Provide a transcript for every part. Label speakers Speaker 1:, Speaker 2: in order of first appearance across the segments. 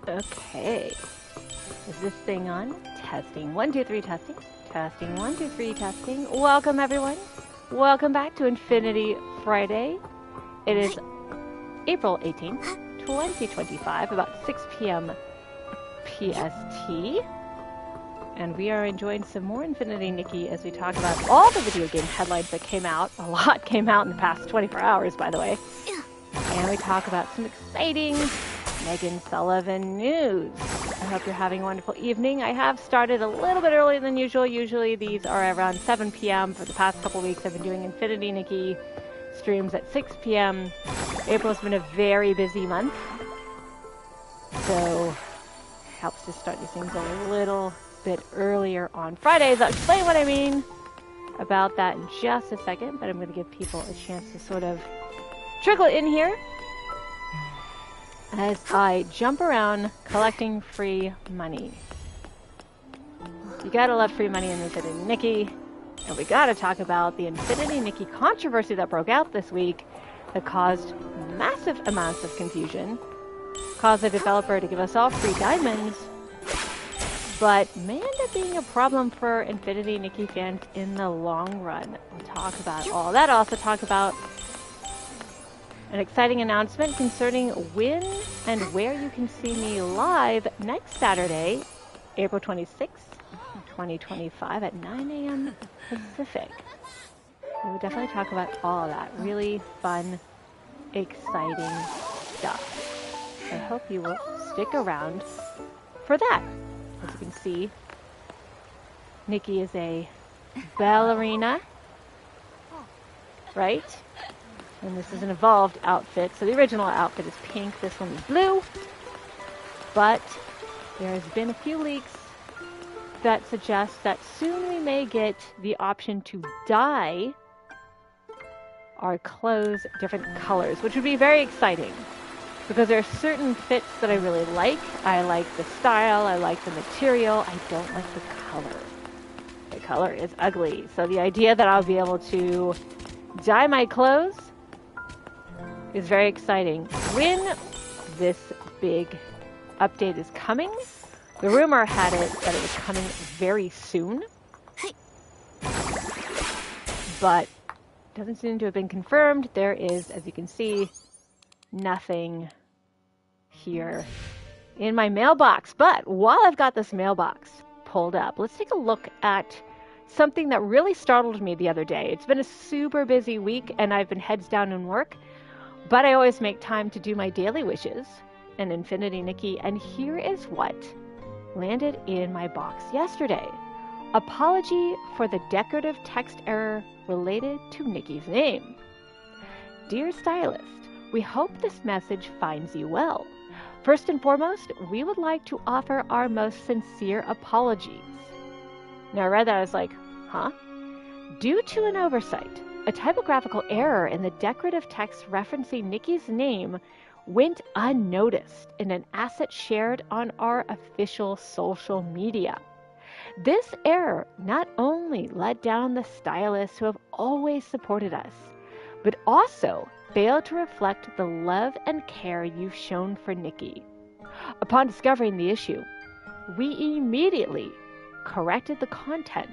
Speaker 1: Okay. Is this thing on? Testing. 1, 2, 3, testing. Testing. 1, 2, 3, testing. Welcome, everyone. Welcome back to Infinity Friday. It is April 18th, 2025, about 6 p.m. PST. And we are enjoying some more Infinity Nikki as we talk about all the video game headlines that came out. A lot came out in the past 24 hours, by the way. And we talk about some exciting Megan Sullivan news. I hope you're having a wonderful evening. I have started a little bit earlier than usual. Usually these are around 7 p.m. For the past couple weeks, I've been doing Infinity Nikki streams at 6 p.m. April's been a very busy month. So it helps to start these things a little bit earlier on Fridays. I'll explain what I mean about that in just a second, but I'm going to give people a chance to sort of trickle in here as I jump around collecting free money. You gotta love free money in Infinity Nikki. And we gotta talk about the Infinity Nikki controversy that broke out this week that caused massive amounts of confusion, caused the developer to give us all free diamonds, but may end up being a problem for Infinity Nikki fans in the long run. We'll talk about all that. I'll also talk about an exciting announcement concerning when and where you can see me live next Saturday, April 26th, 2025 at 9 a.m. Pacific. We will definitely talk about all that really fun, exciting stuff. I hope you will stick around for that. As you can see, Nikki is a ballerina, right? And this is an evolved outfit. So the original outfit is pink, this one is blue. But there has been a few leaks that suggest that soon we may get the option to dye our clothes different colors, which would be very exciting. Because there are certain fits that I really like. I like the style, I like the material, I don't like the color. The color is ugly. So the idea that I'll be able to dye my clothes is very exciting. When this big update is coming, the rumor had it that it was coming very soon, but doesn't seem to have been confirmed. There is, as you can see, nothing here in my mailbox. But while I've got this mailbox pulled up, let's take a look at something that really startled me the other day. It's been a super busy week and I've been heads down in work, but I always make time to do my daily wishes and Infinity Nikki, and here is what landed in my box yesterday. Apology for the decorative text error related to Nikki's name. Dear stylist, we hope this message finds you well. First and foremost, we would like to offer our most sincere apologies. Now I read that, I was like, huh? Due to an oversight, a typographical error in the decorative text referencing Nikki's name went unnoticed in an asset shared on our official social media. This error not only let down the stylists who have always supported us, but also failed to reflect the love and care you've shown for Nikki. Upon discovering the issue, we immediately corrected the content.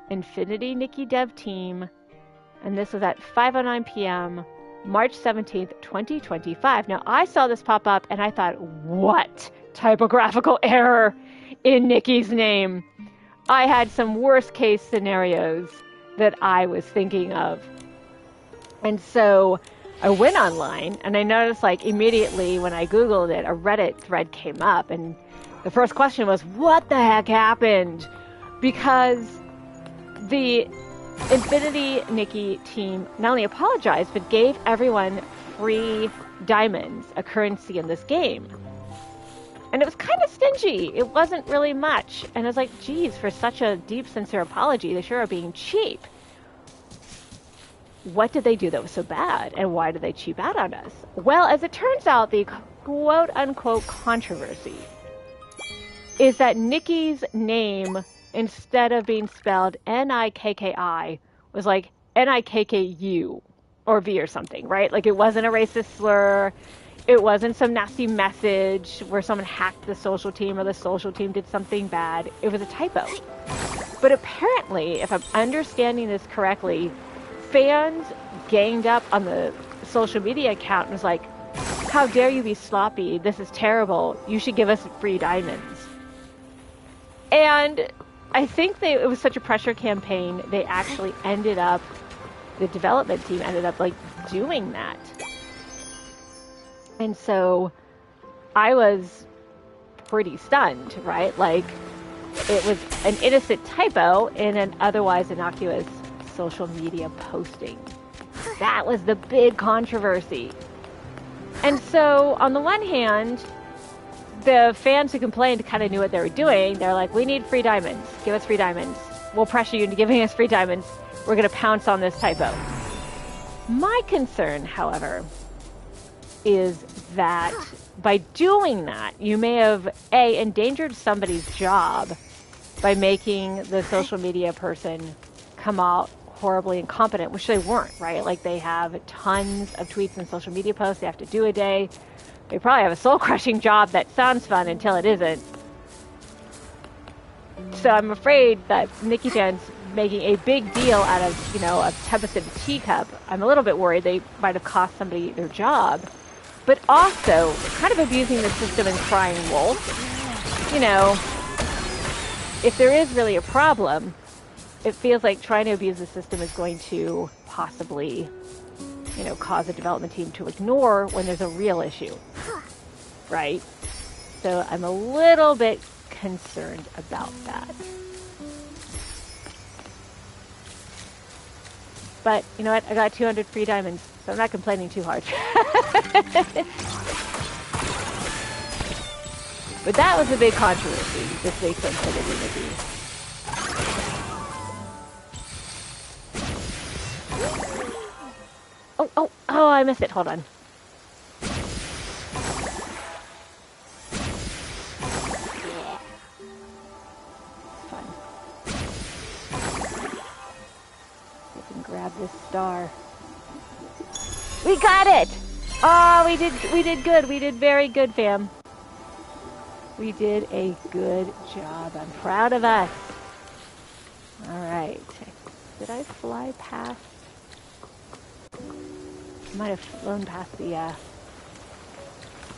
Speaker 1: Infinity Nikki dev team, and this was at 5:09 p.m. March 17th, 2025. Now, I saw this pop up and I thought, what typographical error in Nikki's name? I had some worst case scenarios that I was thinking of. And so I went online and I noticed, like, immediately when I Googled it, a Reddit thread came up and the first question was, what the heck happened? Because the Infinity Nikki team not only apologized, but gave everyone free diamonds, a currency in this game. And it was kind of stingy. It wasn't really much. And I was like, geez, for such a deep, sincere apology, they sure are being cheap. What did they do that was so bad? And why did they cheap out on us? Well, as it turns out, the quote-unquote controversy is that Nikki's name, instead of being spelled Nikki, was like Nikku or V or something, right? Like it wasn't a racist slur. It wasn't some nasty message where someone hacked the social team or the social team did something bad. It was a typo. But apparently, if I'm understanding this correctly, fans ganged up on the social media account and was like, how dare you be sloppy? This is terrible. You should give us free diamonds. And I think it was such a pressure campaign, they actually ended up, the development team ended up like doing that. And so I was pretty stunned, right? Like, it was an innocent typo in an otherwise innocuous social media posting. That was the big controversy. And so, on the one hand, the fans who complained kind of knew what they were doing. They're like, we need free diamonds. Give us free diamonds. We'll pressure you into giving us free diamonds. We're going to pounce on this typo. My concern, however, is that by doing that, you may have, A, endangered somebody's job by making the social media person come out horribly incompetent, which they weren't, right? Like, they have tons of tweets and social media posts they have to do a day. They probably have a soul-crushing job that sounds fun until it isn't. So I'm afraid that Nikki Jan's making a big deal out of, you know, a tempest in a teacup. I'm a little bit worried they might have cost somebody their job. But also, kind of abusing the system and crying wolf. You know, if there is really a problem, it feels like trying to abuse the system is going to possibly, you know, cause a development team to ignore when there's a real issue, right? So I'm a little bit concerned about that. But you know what? I got 200 free diamonds, so I'm not complaining too hard. But that was a big controversy, this big sensitivity, Nikki. Oh, I missed it. Hold on. Yeah. Fun. We can grab this star. We got it! Oh, we did good. We did very good, fam. We did a good job. I'm proud of us. All right. Did I fly past? I might have flown past the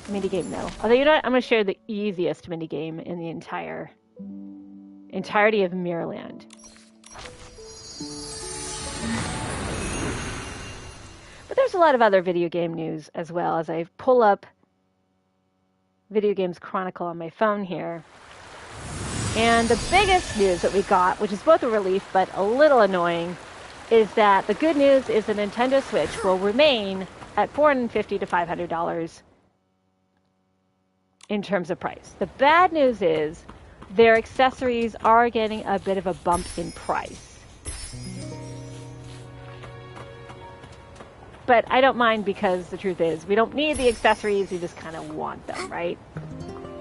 Speaker 1: minigame, though. Although, you know what? I'm going to share the easiest minigame in the entirety of Mirrorland. But there's a lot of other video game news as well, as I pull up Video Games Chronicle on my phone here. And the biggest news that we got, which is both a relief but a little annoying, is that the good news is the Nintendo Switch will remain at $450 to $500 in terms of price. The bad news is their accessories are getting a bit of a bump in price. But I don't mind, because the truth is we don't need the accessories, we just kind of want them, right?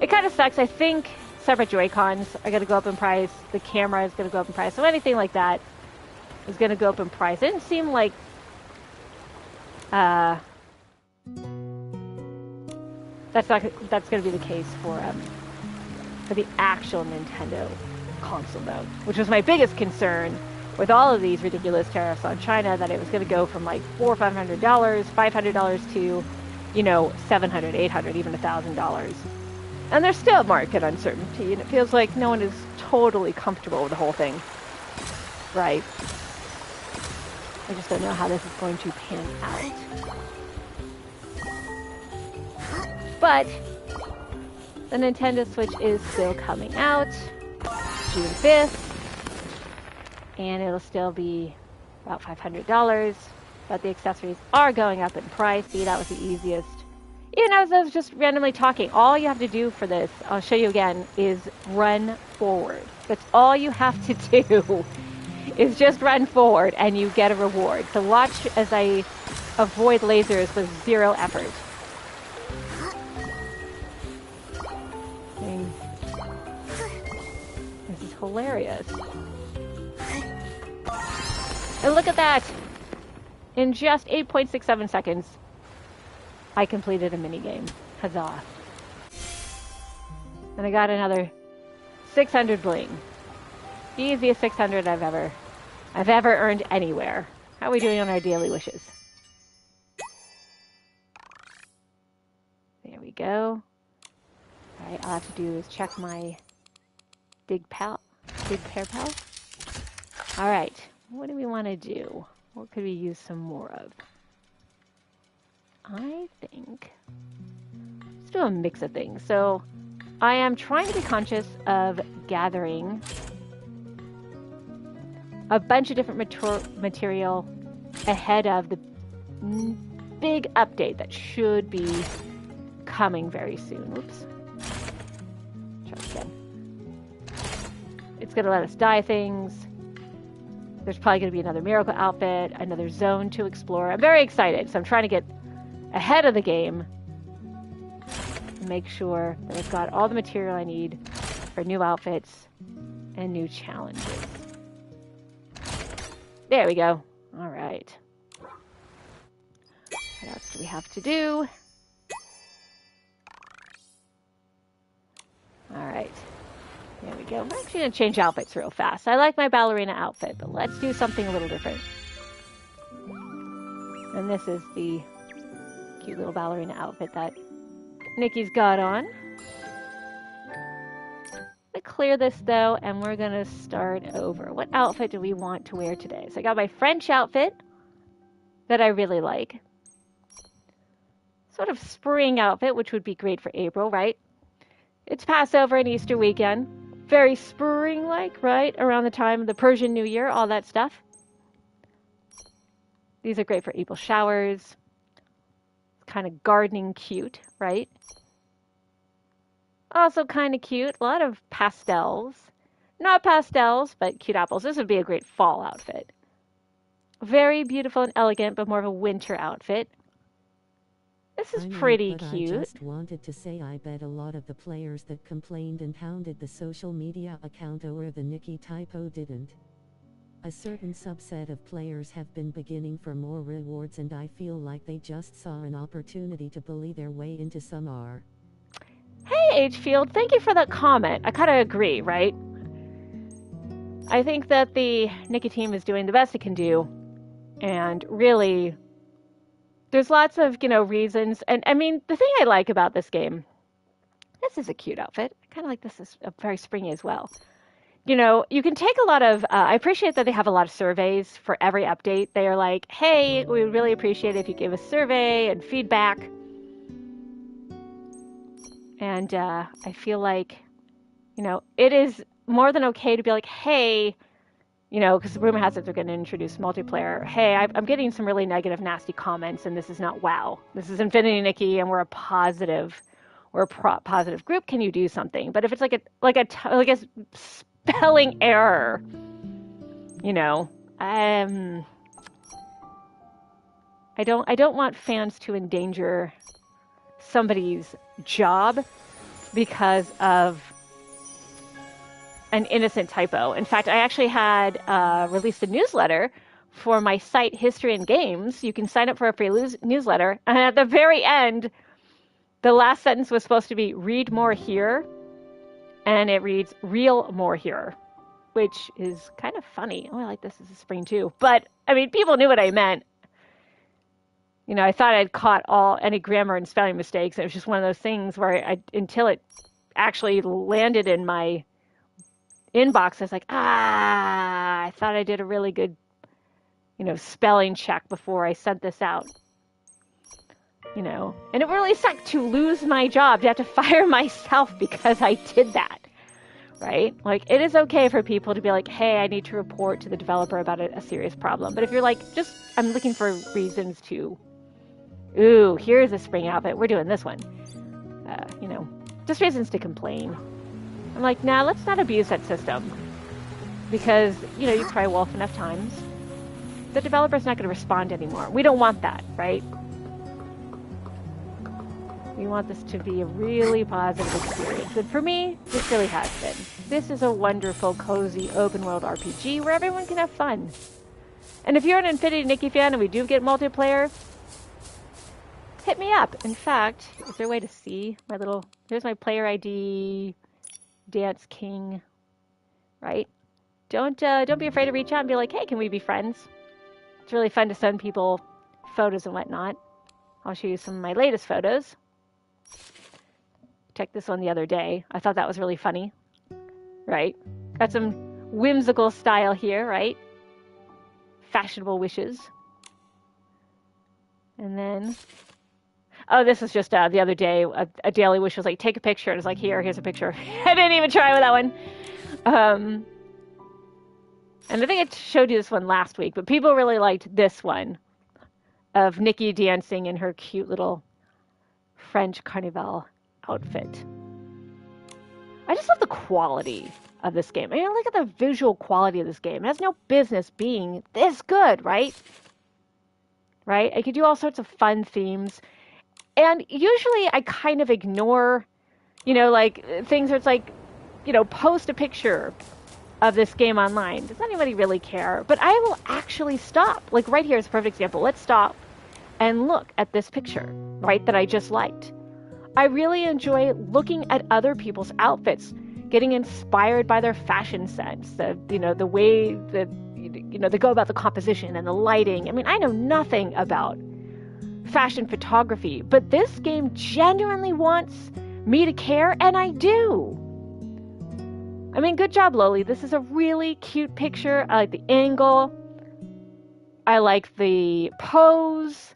Speaker 1: It kind of sucks. I think separate Joy-Cons are going to go up in price. The camera is going to go up in price. So anything like that is going to go up in price. It didn't seem like that's going to be the case for the actual Nintendo console, though, which was my biggest concern with all of these ridiculous tariffs on China, that it was going to go from like $400 or $500 to, you know, $700, $800, even $1,000. And there's still market uncertainty, and it feels like no one is totally comfortable with the whole thing, right? I just don't know how this is going to pan out. But the Nintendo Switch is still coming out June 5th, and it'll still be about $500, but the accessories are going up in price. See, that was the easiest. Even as I was just randomly talking, all you have to do for this, I'll show you again, is run forward. That's all you have to do, is just run forward, and you get a reward. So watch as I avoid lasers with zero effort. I mean, this is hilarious. And look at that! In just 8.67 seconds, I completed a minigame. Huzzah. And I got another 600 bling. Easiest 600 I've ever earned anywhere. How are we doing on our daily wishes? There we go. All right, all I have to do is check my big pair pal. All right, what do we want to do? What could we use some more of? I think let's do a mix of things. So I am trying to be conscious of gathering a bunch of different material ahead of the big update that should be coming very soon. Oops. Try again. It's going to let us dye things. There's probably going to be another miracle outfit, another zone to explore. I'm very excited, so I'm trying to get ahead of the game and make sure that I've got all the material I need for new outfits and new challenges. There we go. All right. What else do we have to do? All right. There we go. I'm actually going to change outfits real fast. I like my ballerina outfit, but let's do something a little different. And this is the cute little ballerina outfit that Nikki's got on. I'm gonna clear this though, and we're gonna start over. What outfit do we want to wear today? So I got my French outfit that I really like. Sort of spring outfit, which would be great for April, right? It's Passover and Easter weekend. Very spring-like, right? Around the time of the Persian New Year, all that stuff. These are great for April showers. Kind of gardening cute, right? Also kind of cute. A lot of pastels. Not pastels, but cute apples. This would be a great fall outfit. Very beautiful and elegant, but more of a winter outfit. This is pretty cute.
Speaker 2: I just wanted to say I bet a lot of the players that complained and hounded the social media account over the Nikki typo didn't. A certain subset of players have been beginning for more rewards, and I feel like they just saw an opportunity to bully their way into some R.
Speaker 1: Hey, Hfield, thank you for that comment. I kind of agree, right? I think that the Nikki team is doing the best it can do, and really, there's lots of, reasons. And I mean, the thing I like about this game, this is a cute outfit. I kind of like this is very springy as well. You can take a lot of, I appreciate that they have a lot of surveys for every update. They are like, hey, we would really appreciate it if you give us survey and feedback. And I feel like, it is more than okay to be like, hey, because the rumor has it they're going to introduce multiplayer. Hey, I'm getting some really negative, nasty comments, and this is not WoW. This is Infinity Nikki, and we're a positive group. Can you do something? But if it's like a spelling error, I don't want fans to endanger somebody's job because of an innocent typo. In fact, I actually had released a newsletter for my site, History and Games. You can sign up for a free newsletter, and at the very end, the last sentence was supposed to be "read more here," and it reads "real more here," which is kind of funny. Oh, I like this as a spring too. But I mean, people knew what I meant. I thought I'd caught any grammar and spelling mistakes. And it was just one of those things where until it actually landed in my inbox, I was like, I thought I did a really good, spelling check before I sent this out. And it really sucked to lose my job, to have to fire myself because I did that, right? Like, it is okay for people to be like, hey, I need to report to the developer about a serious problem. But if you're like, I'm looking for reasons to, here's a spring outfit, we're doing this one. Just reasons to complain. I'm like, nah, let's not abuse that system. Because, you cry wolf enough times. The developer's not going to respond anymore. We don't want that, right? We want this to be a really positive experience. And for me, this really has been. This is a wonderful, cozy, open-world RPG where everyone can have fun. And if you're an Infinity Nikki fan and we do get multiplayer, hit me up. In fact, is there a way to see my little, here's my player ID, Dance King, right? Don't be afraid to reach out and be like, hey, can we be friends? It's really fun to send people photos and whatnot. I'll show you some of my latest photos. Checked this one the other day. I thought that was really funny, right? Got some whimsical style here, right? Fashionable wishes. And then, oh, this was just the other day. A daily wish was like, take a picture. And it's like, here's a picture. I didn't even try with that one. And I think I showed you this one last week, but people really liked this one of Nikki dancing in her cute little French Carnival outfit. I just love the quality of this game. I mean, look at the visual quality of this game. It has no business being this good, right? Right? I could do all sorts of fun themes. And usually I kind of ignore, like things where it's like, post a picture of this game online. Does anybody really care? But I will actually stop. Like right here is a perfect example. Let's stop and look at this picture, right, that I just liked. I really enjoy looking at other people's outfits, getting inspired by their fashion sense, the way that, they go about the composition and the lighting. I mean, I know nothing about fashion photography, but this game genuinely wants me to care, and I do. I mean, good job, Loli. This is a really cute picture. I like the angle. I like the pose.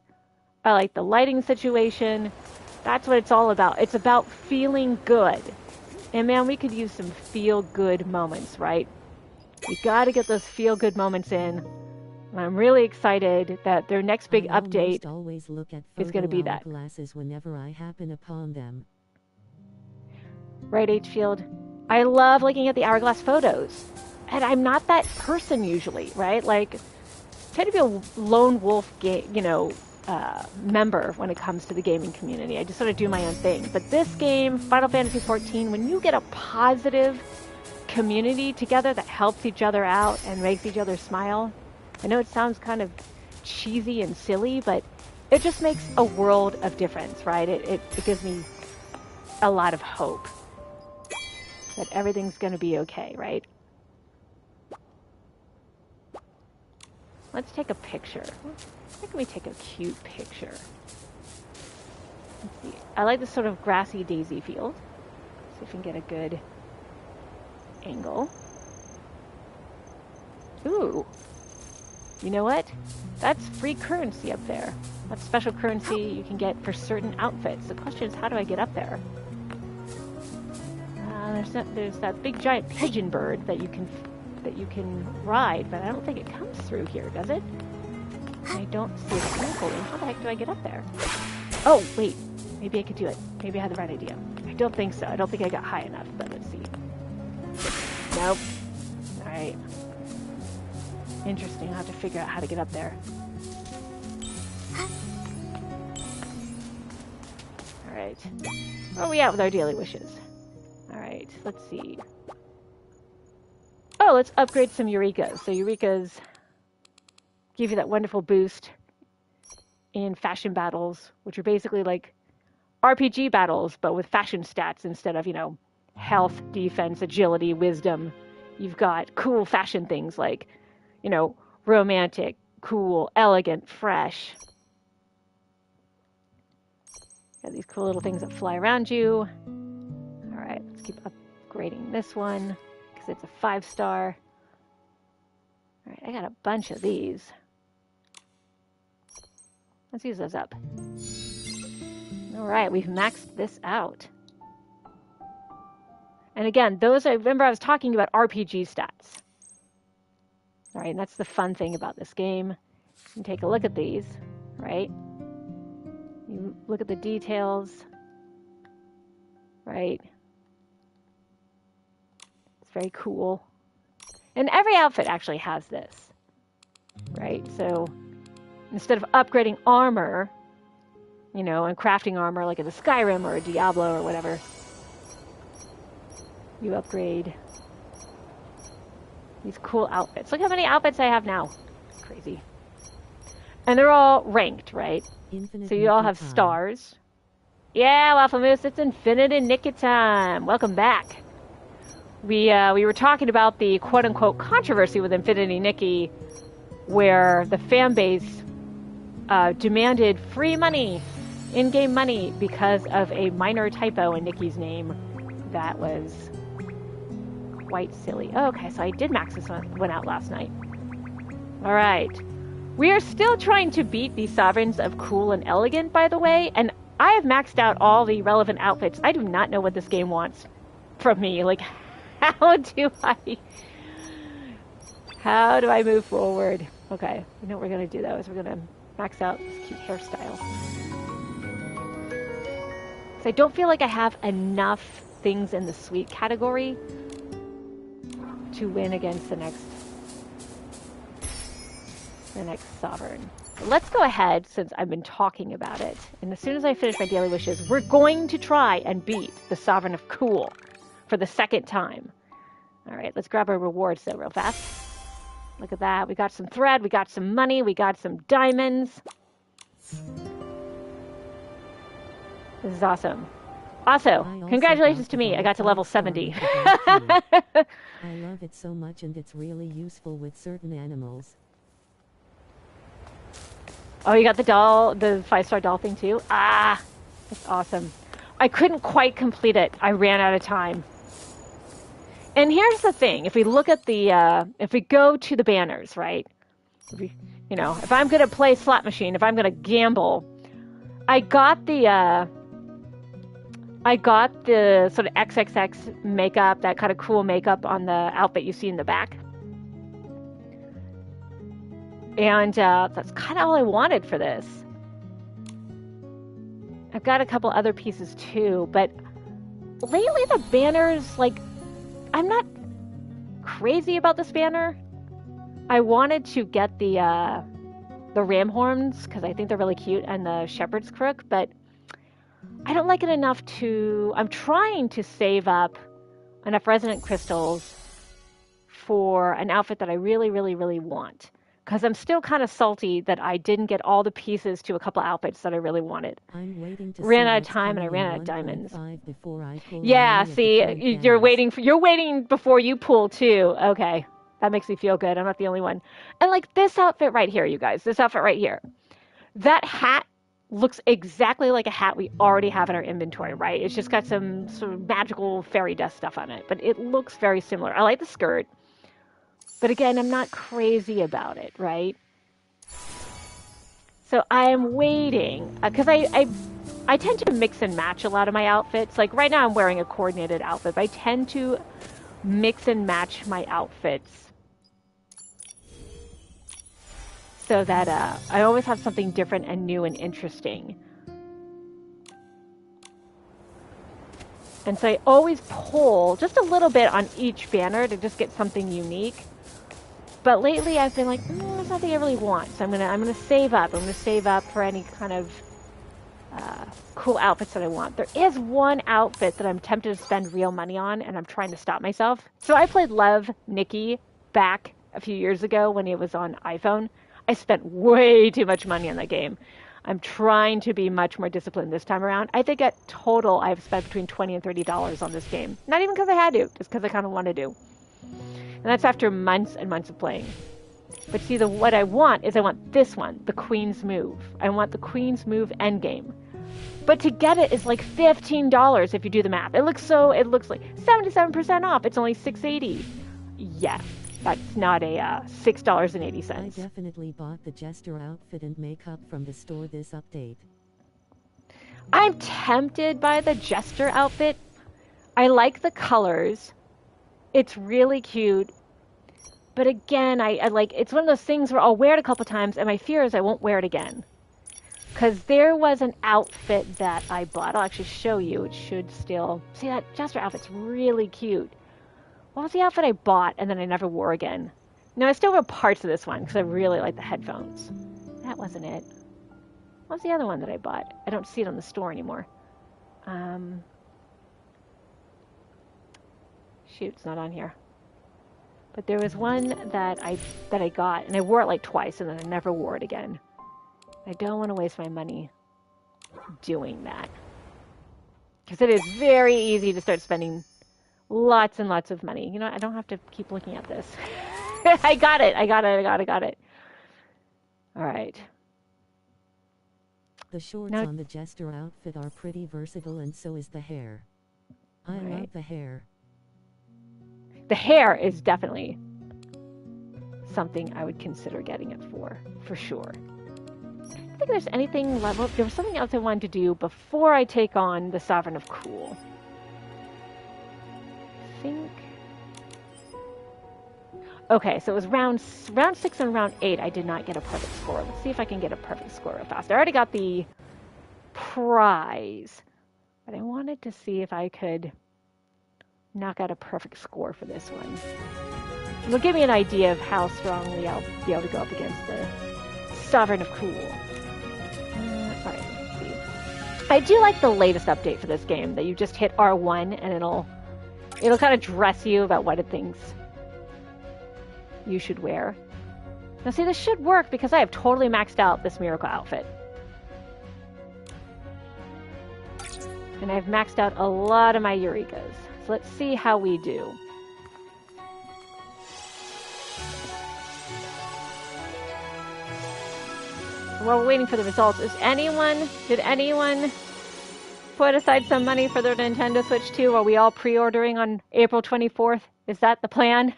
Speaker 1: I like the lighting situation. That's what it's all about. It's about feeling good. And man, we could use some feel-good moments, right? We got to get those feel-good moments in. And I'm really excited that their next big update
Speaker 2: always look at
Speaker 1: is going to be that.
Speaker 2: Glasses whenever I happen upon them.
Speaker 1: Right, H-Field? I love looking at the hourglass photos. And I'm not that person usually, right? Like, I tend to be a lone wolf member when it comes to the gaming community. I just sort of do my own thing. But this game, Final Fantasy XIV, when you get a positive community together that helps each other out and makes each other smile, I know it sounds kind of cheesy and silly, but it just makes a world of difference, right? It gives me a lot of hope that everything's going to be okay, right? Let's take a picture. Where can we take a cute picture? Let's see. I like this sort of grassy daisy field. See if we can get a good angle. Ooh. You know what? That's free currency up there. That's special currency you can get for certain outfits. The question is, how do I get up there? There's that big giant pigeon bird that you can ride, but I don't think it comes through here, does it? I don't see it twinkling. How the heck do I get up there? Oh, wait. Maybe I could do it. Maybe I had the right idea. I don't think so. I don't think I got high enough, but let's see. Nope. Alright. Interesting. I'll have to figure out how to get up there. Alright. Where are we at with our daily wishes? Alright, let's see. Oh, let's upgrade some Eurekas. So Eurekas give you that wonderful boost in fashion battles, which are basically like RPG battles, but with fashion stats instead of, health, defense, agility, wisdom. You've got cool fashion things like, romantic, cool, elegant, fresh. Got these cool little things that fly around you. All right, let's keep upgrading this one because it's a 5-star. All right, I got a bunch of these. Let's use those up. All right, we've maxed this out. And again, those, I remember I was talking about RPG stats. All right, and that's the fun thing about this game. You can take a look at these, right? You look at the details, right? It's very cool. And every outfit actually has this, right? So instead of upgrading armor, and crafting armor like in a Skyrim or a Diablo or whatever, you upgrade these cool outfits. Look how many outfits I have now. Crazy. And they're all ranked, right?
Speaker 2: Infinite
Speaker 1: So you all
Speaker 2: Nikki
Speaker 1: have
Speaker 2: time.
Speaker 1: stars. Yeah, Waffle Moose, it's Infinite and Nikki time. Welcome back. We were talking about the quote-unquote controversy with Infinity Nikki, where the fan base demanded free money, in-game money, because of a minor typo in Nikki's name. That was quite silly. Oh, okay, so I did max this one out last night. All right. We are still trying to beat the Sovereigns of Cool and Elegant, by the way, and I have maxed out all the relevant outfits. I do not know what this game wants from me. Like, how do I move forward? Okay, you know what we're going to do, though, is we're going to max out this cute hairstyle. So I don't feel like I have enough things in the sweet category to win against the next sovereign. So let's go ahead, since I've been talking about it, and as soon as I finish my daily wishes, we're going to try and beat the Sovereign of Cool for the second time. All right, let's grab our rewards, though, real fast. Look at that. We got some thread, we got some money, we got some diamonds. This is awesome. Also, congratulations to me. I got to level 70.
Speaker 2: I love it so much, and it's really useful with certain animals.
Speaker 1: Oh, you got the doll, the 5-star doll thing too? Ah, that's awesome. I couldn't quite complete it. I ran out of time. And here's the thing. If we look at the, if we go to the banners, right? You know, if I'm going to play slot machine, if I'm going to gamble, I got the sort of XXX makeup, that kind of cool makeup on the outfit you see in the back. And that's kind of all I wanted for this. I've got a couple other pieces too, but lately the banners, like, I'm not crazy about this banner. I wanted to get the ram horns because I think they're really cute, and the shepherd's crook, but I don't like it enough to... I'm trying to save up enough resonant crystals for an outfit that I really, really, really want. Because I'm still kind of salty that I didn't get all the pieces to a couple outfits that I really wanted.
Speaker 2: I'm waiting to
Speaker 1: ran out of time and I ran out of diamonds.
Speaker 2: Before I pull
Speaker 1: yeah, see, you're waiting before you pull too. Okay, that makes me feel good. I'm not the only one. And like this outfit right here, you guys, this outfit right here, that hat looks exactly like a hat we already have in our inventory, right? It's just got some sort of magical fairy dust stuff on it, but it looks very similar. I like the skirt. But again, I'm not crazy about it, right? So I am waiting, because I tend to mix and match a lot of my outfits. Like right now I'm wearing a coordinated outfit, but I tend to mix and match my outfits so that I always have something different and new and interesting. And so I always pull just a little bit on each banner to just get something unique. But lately I've been like, there's nothing I really want. So I'm gonna save up. I'm gonna save up for any kind of cool outfits that I want. There is one outfit that I'm tempted to spend real money on, and I'm trying to stop myself. So I played Love Nikki back a few years ago when it was on iPhone. I spent way too much money on that game. I'm trying to be much more disciplined this time around. I think at total I've spent between $20 and $30 on this game. Not even because I had to, just because I kind of wanted to. And that's after months and months of playing. But see, what I want is I want this one, the Queen's Move. I want the Queen's Move endgame. But to get it is like $15 if you do the math. It looks like 77% off. It's only $6.80. Yeah, that's not a $6.80.
Speaker 2: I definitely bought the Jester outfit and makeup from the store this update.
Speaker 1: I'm tempted by the Jester outfit. I like the colors. It's really cute. But again, I like, it's one of those things where I'll wear it a couple times and my fear is I won't wear it again. Because there was an outfit that I bought. I'll actually show you. It should still... See, that Jester outfit's really cute. What was the outfit I bought and then I never wore again? No, I still wear parts of this one because I really like the headphones. That wasn't it. What was the other one that I bought? I don't see it on the store anymore. Shoot, it's not on here. But there was one that I got, and I wore it like twice, and then I never wore it again. I don't want to waste my money doing that. Because it is very easy to start spending lots and lots of money. You know, I don't have to keep looking at this. I got it. All right.
Speaker 2: The shorts on the jester outfit are pretty versatile, and so is the hair. I love the hair.
Speaker 1: The hair is definitely something I would consider getting it for sure. I don't think there's anything level. There was something else I wanted to do before I take on the Sovereign of Cool. I think. Okay, so it was round 6 and round 8. I did not get a perfect score. Let's see if I can get a perfect score real fast. I already got the prize, but I wanted to see if I could knock out a perfect score for this one. It'll give me an idea of how strongly I'll be able to go up against the Sovereign of Cool. Alright, let's see. I do like the latest update for this game, that you just hit R1 and it'll kind of dress you about what it thinks you should wear. Now see, this should work because I have totally maxed out this miracle outfit. And I've maxed out a lot of my Eurekas. So let's see how we do. While we're waiting for the results, did anyone put aside some money for their Nintendo Switch 2? Are we all pre-ordering on April 24th? Is that the plan?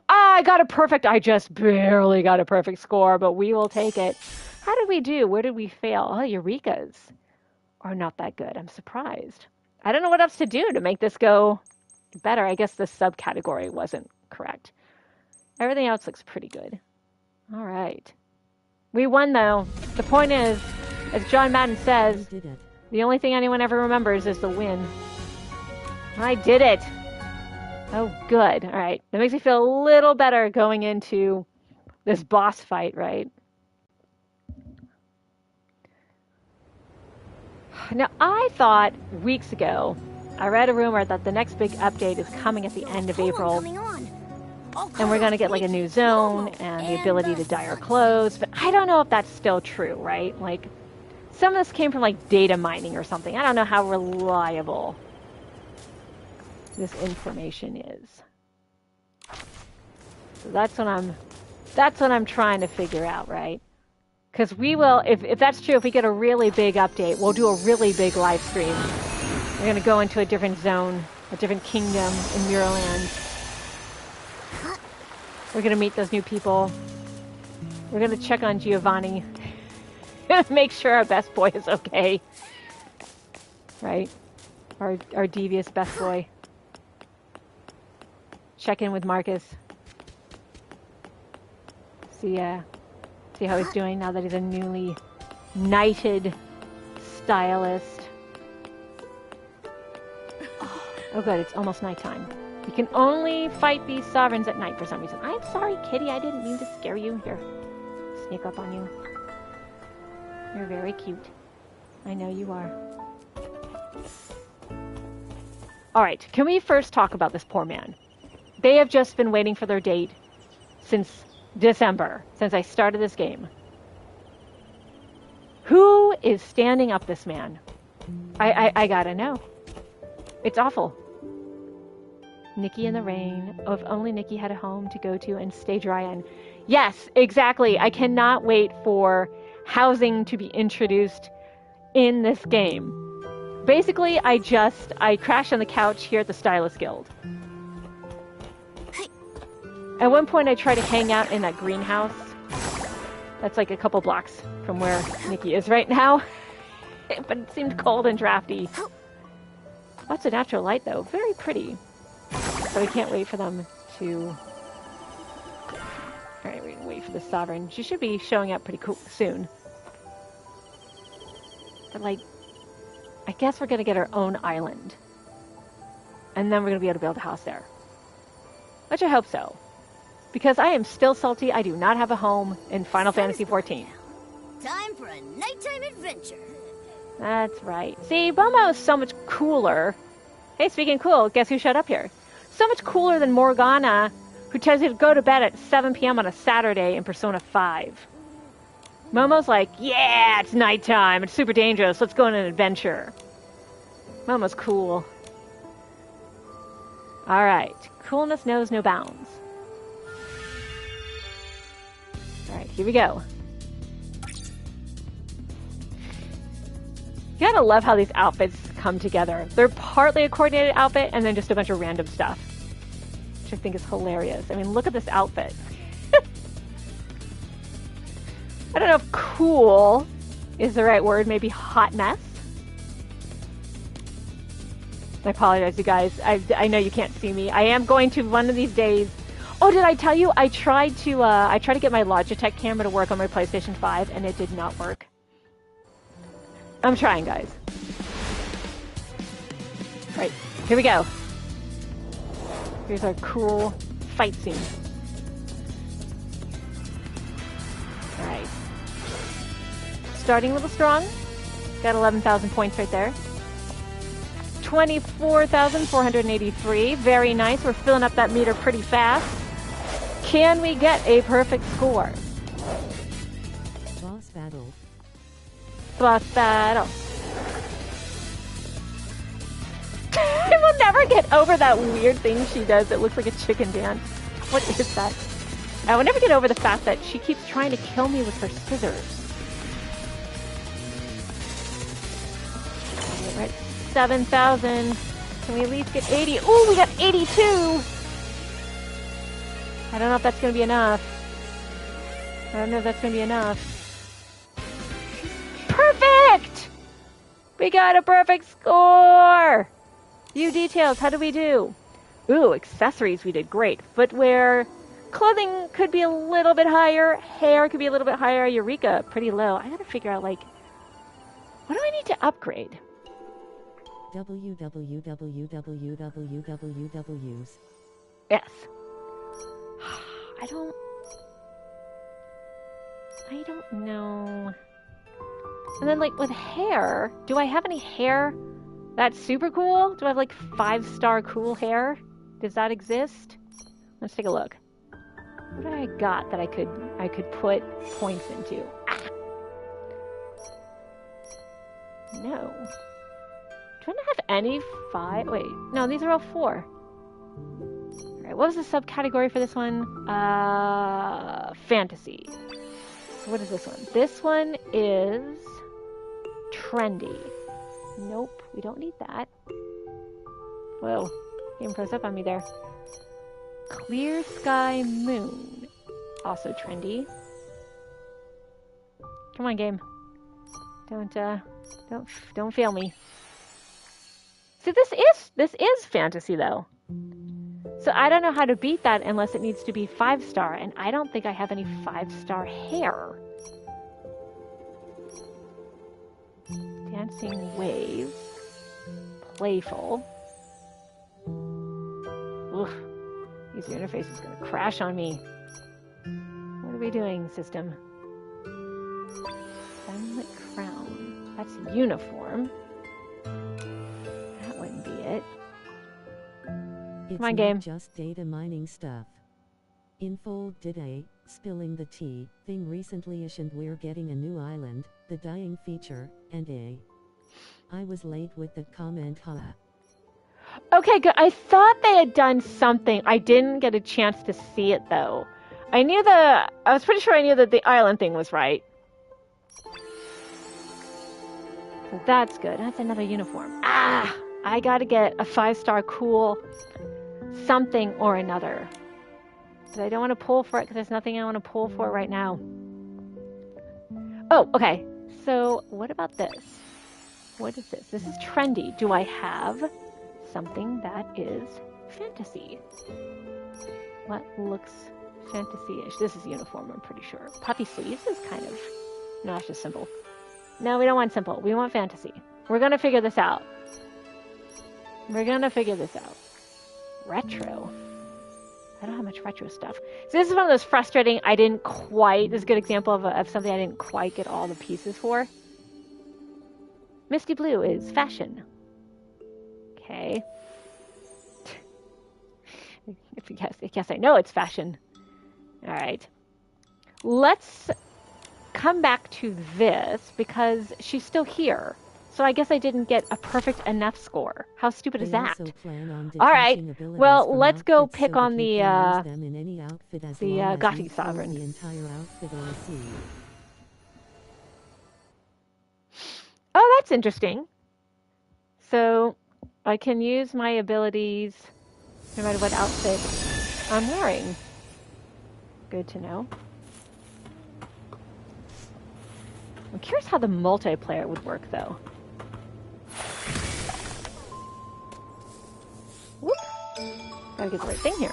Speaker 1: I got a perfect, I just barely got a perfect score, but we will take it. How did we do? Where did we fail? Oh, Eurekas are not that good. I'm surprised. I don't know what else to do to make this go better. I guess the subcategory wasn't correct. Everything else looks pretty good. All right. We won, though. The point is, as John Madden says, the only thing anyone ever remembers is the win. I did it. Oh, good. All right. That makes me feel a little better going into this boss fight, right? Now, I thought weeks ago, I read a rumor that the next big update is coming at the end of April. And we're going to get like a new zone and the ability to dye our clothes. But I don't know if that's still true, right? Like, some of this came from like data mining or something. I don't know how reliable this information is. So that's what I'm trying to figure out, right? Because we will, if that's true, if we get a really big update, we'll do a really big live stream. We're going to go into a different zone, a different kingdom in Muirland. We're going to meet those new people. We're going to check on Giovanni. Make sure our best boy is okay. Right? Our devious best boy. Check in with Marcus. See how he's doing now that he's a newly knighted stylist. Oh good, it's almost nighttime. You can only fight these sovereigns at night for some reason. I'm sorry, kitty, I didn't mean to scare you. Here, sneak up on you. You're very cute. I know you are. Alright, can we first talk about this poor man? They have just been waiting for their date since December, since I started this game. Who is standing up this man? I gotta know. It's awful. Nikki in the rain. Oh, if only Nikki had a home to go to and stay dry in. Yes, exactly. I cannot wait for housing to be introduced in this game. Basically, I crashed on the couch here at the Stylist Guild. At one point, I tried to hang out in that greenhouse. That's like a couple blocks from where Nikki is right now. But it seemed cold and drafty. Lots of natural light, though. Very pretty. So I can't wait for them to... Alright, we're gonna wait for the Sovereign. She should be showing up pretty soon. But, like, I guess we're gonna get our own island. And then we're gonna be able to build a house there. Which I hope so. Because I am still salty, I do not have a home in Final Fantasy XIV.
Speaker 3: Time for a nighttime adventure.
Speaker 1: That's right. See, Bomo is so much cooler. Hey, speaking of cool, guess who showed up here? So much cooler than Morgana, who tells you to go to bed at 7 p.m. on a Saturday in Persona 5. Momo's like, yeah, it's nighttime. It's super dangerous. Let's go on an adventure. Momo's cool. All right. Coolness knows no bounds. All right, here we go. You gotta love how these outfits come together. They're partly a coordinated outfit and then just a bunch of random stuff, which I think is hilarious. I mean, look at this outfit. I don't know if cool is the right word. Maybe hot mess. I apologize, you guys. I know you can't see me. I am going to one of these days. Oh, did I tell you? I tried to get my Logitech camera to work on my PlayStation 5, and it did not work. I'm trying, guys. All right, here we go. Here's our cool fight scene. All right. Starting a little strong. Got 11,000 points right there. 24,483. Very nice. We're filling up that meter pretty fast. Can we get a perfect score?
Speaker 2: Boss battle.
Speaker 1: Boss battle. I will never get over that weird thing she does that looks like a chicken dance. What is that? I will never get over the fact that she keeps trying to kill me with her scissors. We're at 7,000. Can we at least get 80? Ooh, we got 82! I don't know if that's going to be enough. I don't know if that's going to be enough. Perfect! We got a perfect score! View details, how do we do? Ooh, accessories, we did great. Footwear, clothing could be a little bit higher. Hair could be a little bit higher. Eureka, pretty low. I gotta figure out, like, what do I need to upgrade?
Speaker 2: www.
Speaker 1: Yes. I don't know. And then, like, with hair, do I have any hair that's super cool? Do I have, like, 5-star cool hair? Does that exist? Let's take a look. What do I got that I could put points into? Ah. No. Do I not have any 5? Wait, no, these are all 4. Alright, what was the subcategory for this one? Fantasy. So what is this one? This one is trendy. Nope, we don't need that. Whoa, game froze up on me there. Clear sky moon. Also trendy. Come on, game. Don't fail me. See, this is fantasy though. So I don't know how to beat that unless it needs to be 5-star, and I don't think I have any 5-star hair. Dancing waves. Playful. Ugh. User interface is going to crash on me. What are we doing, system? Sunlit crown. That's uniform. That wouldn't be it.
Speaker 2: It's
Speaker 1: on, game.
Speaker 2: Not just data mining stuff. Infold did a spilling the tea thing recently and we're getting a new island, the dying feature, and I was late with the comment, huh?
Speaker 1: Okay, good. I thought they had done something. I didn't get a chance to see it though. I was pretty sure I knew that the island thing was right. So that's good. That's another uniform. Ah! I gotta get a 5-star cool something or another. But I don't want to pull for it because there's nothing I want to pull for right now. Oh, okay. So what about this? What is this? This is trendy. Do I have something that is fantasy? What looks fantasy-ish? This is uniform, I'm pretty sure. Puffy sleeves is kind of... No, it's just simple. No, we don't want simple. We want fantasy. We're going to figure this out. We're going to figure this out. Retro. I don't have much retro stuff. So this is one of those frustrating, this is a good example of something I didn't quite get all the pieces for. Misty blue is fashion. Okay. I guess I know it's fashion. All right. Let's come back to this because she's still here. So I guess I didn't get a perfect enough score. How stupid is that? All right. Well, let's go pick on the Gotti Sovereign.
Speaker 2: The entire outfit or a scene.
Speaker 1: Oh, that's interesting. So I can use my abilities no matter what outfit I'm wearing. Good to know. I'm curious how the multiplayer would work, though. Whoop. Gotta get the right thing here.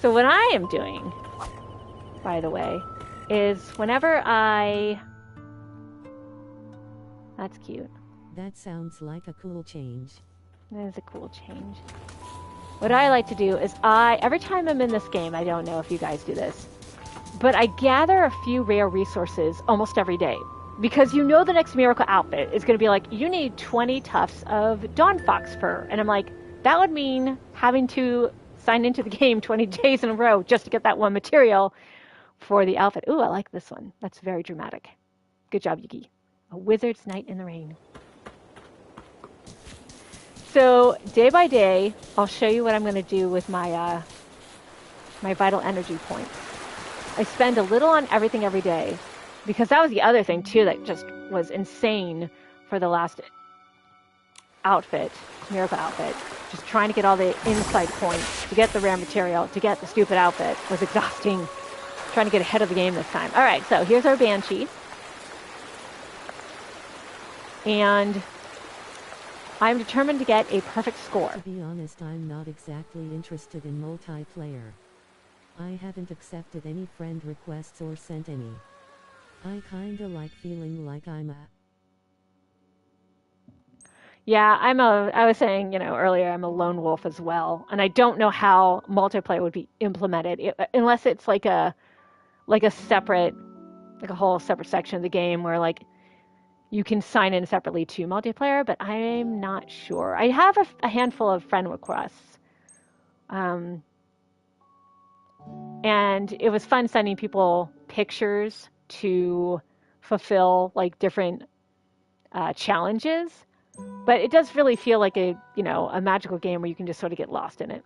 Speaker 1: So what I am doing, by the way, is whenever I... That's cute.
Speaker 2: That sounds like a cool change.
Speaker 1: That is a cool change. What I like to do is every time I'm in this game, I don't know if you guys do this, but I gather a few rare resources almost every day. Because you know the next miracle outfit is going to be like, you need 20 tufts of Dawn Fox fur. And I'm like, that would mean having to sign into the game 20 days in a row just to get that one material for the outfit. Ooh, I like this one. That's very dramatic. Good job, Yuki. A wizard's night in the rain. So day by day, I'll show you what I'm going to do with my my vital energy points. I spend a little on everything every day, because that was the other thing too that just was insane for the last outfit, miracle outfit. Just trying to get all the insight points to get the rare material to get the stupid outfit was exhausting. Trying to get ahead of the game this time. All right, so here's our Banshee. And I'm determined to get a perfect score.
Speaker 2: To be honest, I'm not exactly interested in multiplayer. I haven't accepted any friend requests or sent any. I kinda like feeling like I'm a...
Speaker 1: Yeah, I was saying, earlier, I'm a lone wolf as well. And I don't know how multiplayer would be implemented unless it's like a separate, like a whole separate section of the game where like you can sign in separately to multiplayer, but I'm not sure. I have a handful of friend requests. And it was fun sending people pictures to fulfill like different challenges. But it does really feel like a magical game where you can just sort of get lost in it.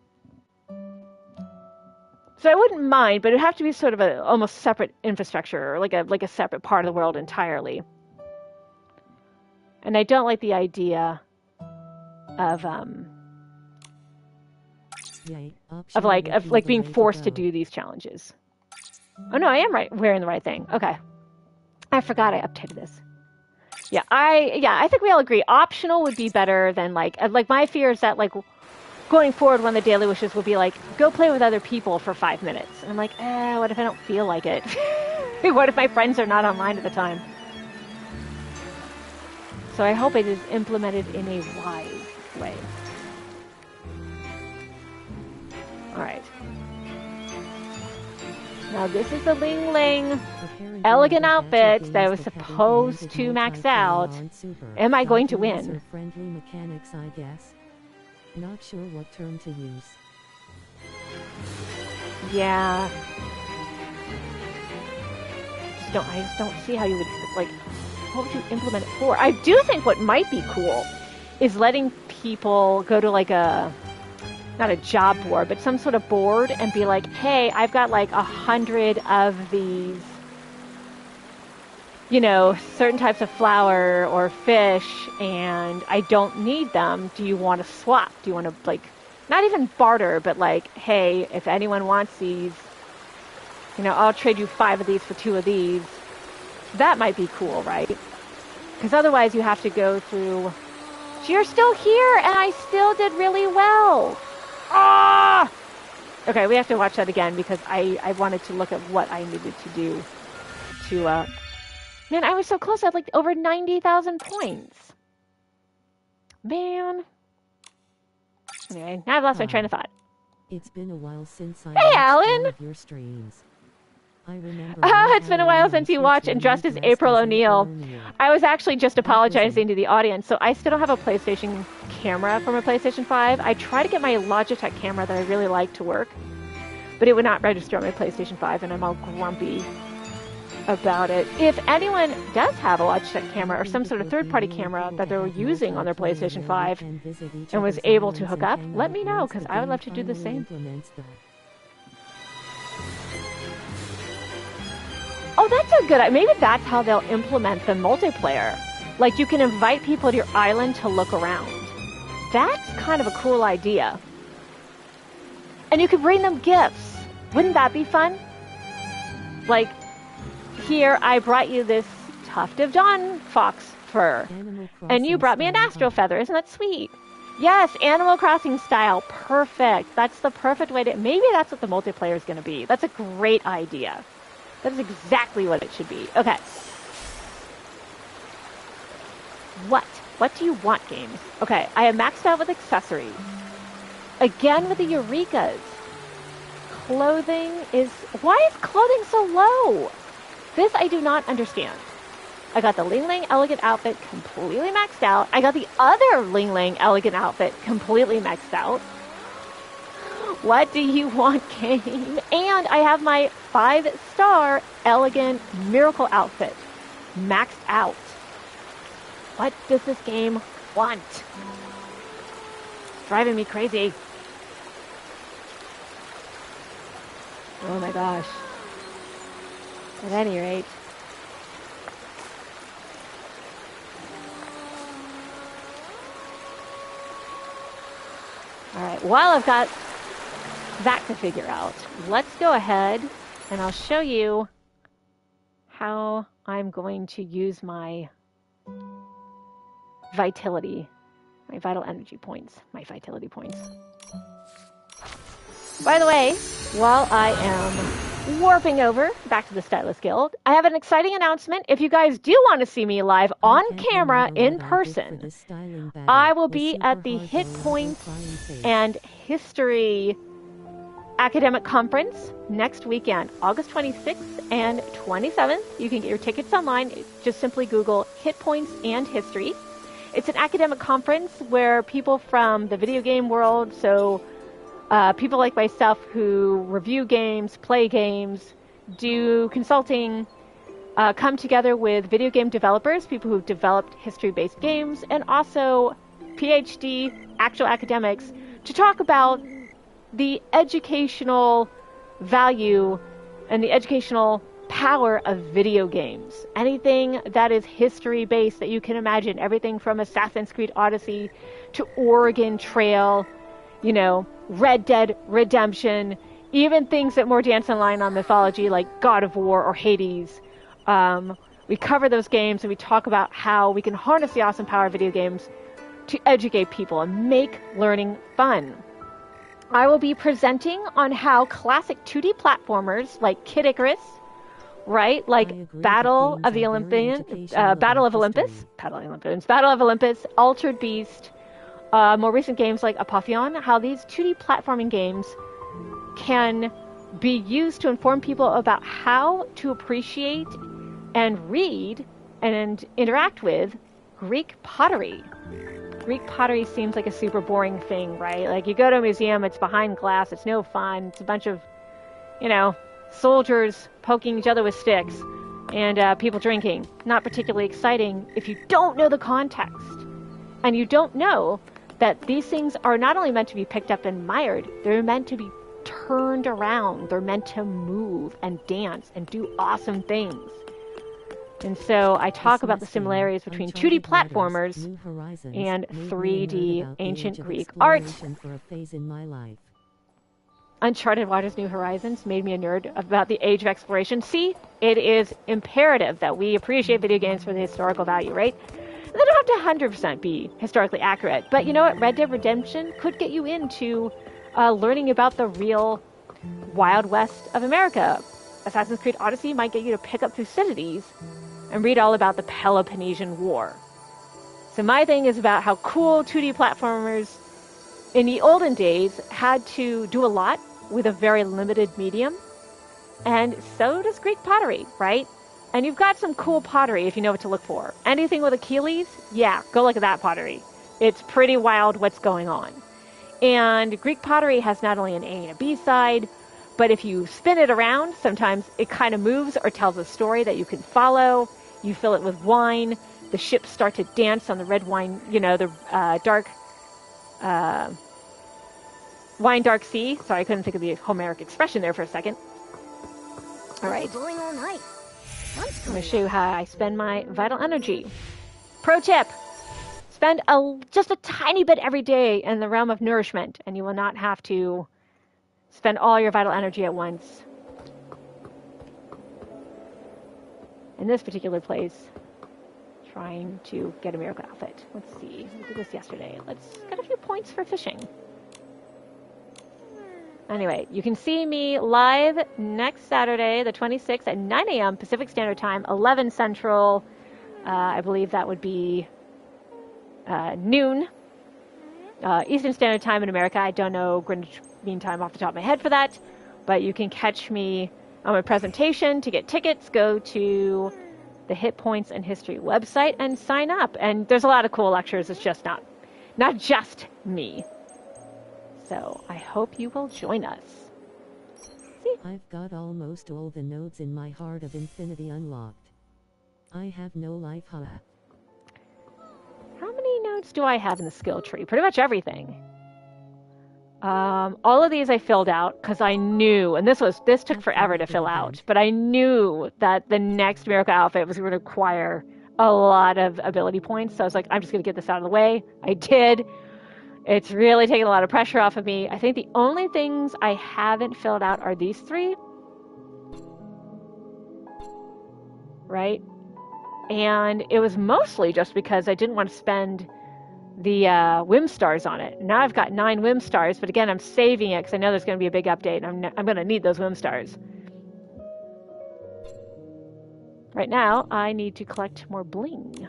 Speaker 1: So I wouldn't mind, but it'd have to be sort of a almost separate infrastructure, or like a separate part of the world entirely. And I don't like the idea of being forced to do these challenges. Oh no, I am wearing the right thing. Okay. I forgot I updated this. Yeah, I think we all agree optional would be better than like my fear is that like going forward, one of the daily wishes will be like, go play with other people for 5 minutes. And I'm like, what if I don't feel like it? What if my friends are not online at the time? So I hope it is implemented in a wise way. All right. Now this is the Ling Ling elegant outfit that I was supposed to max out. Am I going to win?
Speaker 2: Friendly mechanics, I guess. Not sure what term to use.
Speaker 1: Yeah. I just don't see how you would, like, what would you implement it for? I do think what might be cool is letting people go to like not a job board, but some sort of board and be like, hey, I've got like 100 of these, certain types of flour or fish, and I don't need them. Do you want to swap? Do you want to, like, not even barter, but like, hey, if anyone wants these, I'll trade you 5 of these for 2 of these. That might be cool, right? Because otherwise you have to go through, you're still here, and I still did really well. Ah! Okay, we have to watch that again because I wanted to look at what I needed to do to, man, I was so close. I had like over 90,000 points. Man. Anyway, now I've lost my train of thought.
Speaker 2: It's been a while since I
Speaker 1: Hey,
Speaker 2: watched
Speaker 1: Alan!
Speaker 2: one of your streams. I remember
Speaker 1: It's been a while since you watched and dressed as April O'Neil. I was actually just apologizing to the audience, so I still don't have a PlayStation camera from a PlayStation 5. I try to get my Logitech camera that I really like to work, but it would not register on my PlayStation 5, and I'm all grumpy about it. If anyone does have a Logitech camera or some sort of third-party camera that they were using on their PlayStation 5 and was able to hook up, let me know, because I would love to do the same. Oh, that's a good idea. Maybe that's how they'll implement the multiplayer. Like, you can invite people to your island to look around. That's kind of a cool idea. And you could bring them gifts. Wouldn't that be fun? Like, here, I brought you this tuft of Dawn Fox fur. And you brought me an Astro Feather. Isn't that sweet? Yes, Animal Crossing style. Perfect. That's the perfect way to... Maybe that's what the multiplayer is going to be. That's a great idea. That is exactly what it should be. Okay. What? What do you want, games? Okay, I have maxed out with accessories. Again with the Eurekas. Clothing is... Why is clothing so low? This I do not understand. I got the Ling Ling Elegant outfit completely maxed out. I got the other Ling Ling Elegant outfit completely maxed out. What do you want, game? And I have my 5-star Elegant Miracle outfit maxed out. What does this game want? Driving me crazy. Oh my gosh. At any rate. Alright, while I've got that to figure out, let's go ahead and I'll show you how I'm going to use my vitality, my vital energy points, my vitality points. By the way, while I am warping over back to the Stylist Guild, I have an exciting announcement. If you guys do want to see me live on camera in person, I will be at the Hit Points and History Academic Conference next weekend, August 26th and 27th. You can get your tickets online. Just simply Google Hit Points and History. It's an academic conference where people from the video game world, so people like myself who review games, play games, do consulting, come together with video game developers, people who've developed history-based games, and also PhD, actual academics, to talk about the educational value and the educational power of video games. Anything that is history-based that you can imagine, everything from Assassin's Creed Odyssey to Oregon Trail, you know, Red Dead Redemption, even things that more dance in line on mythology like God of War or Hades. We cover those games and we talk about how we can harness the awesome power of video games to educate people and make learning fun. I will be presenting on how classic 2D platformers like Kid Icarus, right? Like Battle of Olympus, Altered Beast, more recent games like Apotheon, how these 2D platforming games can be used to inform people about how to appreciate and read and interact with Greek pottery. Greek pottery seems like a super boring thing, right? Like, you go to a museum, it's behind glass, it's no fun, it's a bunch of, you know, soldiers poking each other with sticks and people drinking. Not particularly exciting if you don't know the context. And you don't know that these things are not only meant to be picked up and admired, they're meant to be turned around. They're meant to move and dance and do awesome things. And so I talk about the similarities between 2D platformers and 3D ancient Greek art. Uncharted Waters New Horizons made me a nerd about the age of exploration. See, it is imperative that we appreciate video games for the historical value, right? They don't have to 100% be historically accurate. But you know what? Red Dead Redemption could get you into learning about the real Wild West of America. Assassin's Creed Odyssey might get you to pick up Thucydides and read all about the Peloponnesian War. So my thing is about how cool 2D platformers in the olden days had to do a lot with a very limited medium. And so does Greek pottery, right? And you've got some cool pottery if you know what to look for. Anything with Achilles? Yeah, go look at that pottery. It's pretty wild what's going on. And Greek pottery has not only an A and a B side, But if you spin it around, sometimes it kind of moves or tells a story that you can follow. You fill it with wine. The ships start to dance on the red wine, the dark wine dark sea. Sorry, I couldn't think of the Homeric expression there for a second. All right.
Speaker 3: Bling all night.
Speaker 1: I'm going to show you how I spend my vital energy. Pro tip. Spend just a tiny bit every day in the realm of nourishment, and you will not have to spend all your vital energy at once. In this particular place, trying to get a miracle outfit. Let's see. We did this yesterday. Let's get a few points for fishing. Anyway, you can see me live next Saturday, the 26th at 9 a.m. Pacific Standard Time, 11 Central. I believe that would be noon Eastern Standard Time in America. I don't know Greenwich Mean Time off the top of my head for that, but you can catch me on my presentation. To get tickets, go to the Hit Points and History website and sign up. And there's a lot of cool lectures. It's just not just me. So I hope you will join us. See?
Speaker 2: I've got almost all the nodes in my Heart of Infinity unlocked. I have no life, huh?
Speaker 1: How many nodes do I have in the skill tree? Pretty much everything. All of these I filled out because I knew, and this took forever to fill out, but I knew that the next miracle outfit was going to require a lot of ability points. So I was like, I'm just going to get this out of the way. I did. It's really taken a lot of pressure off of me. I think the only things I haven't filled out are these three. Right? And it was mostly just because I didn't want to spend the whim stars on it. Now I've got 9 whim stars, but again, I'm saving it because I know there's going to be a big update, and I'm going to need those whim stars. Right now, I need to collect more bling.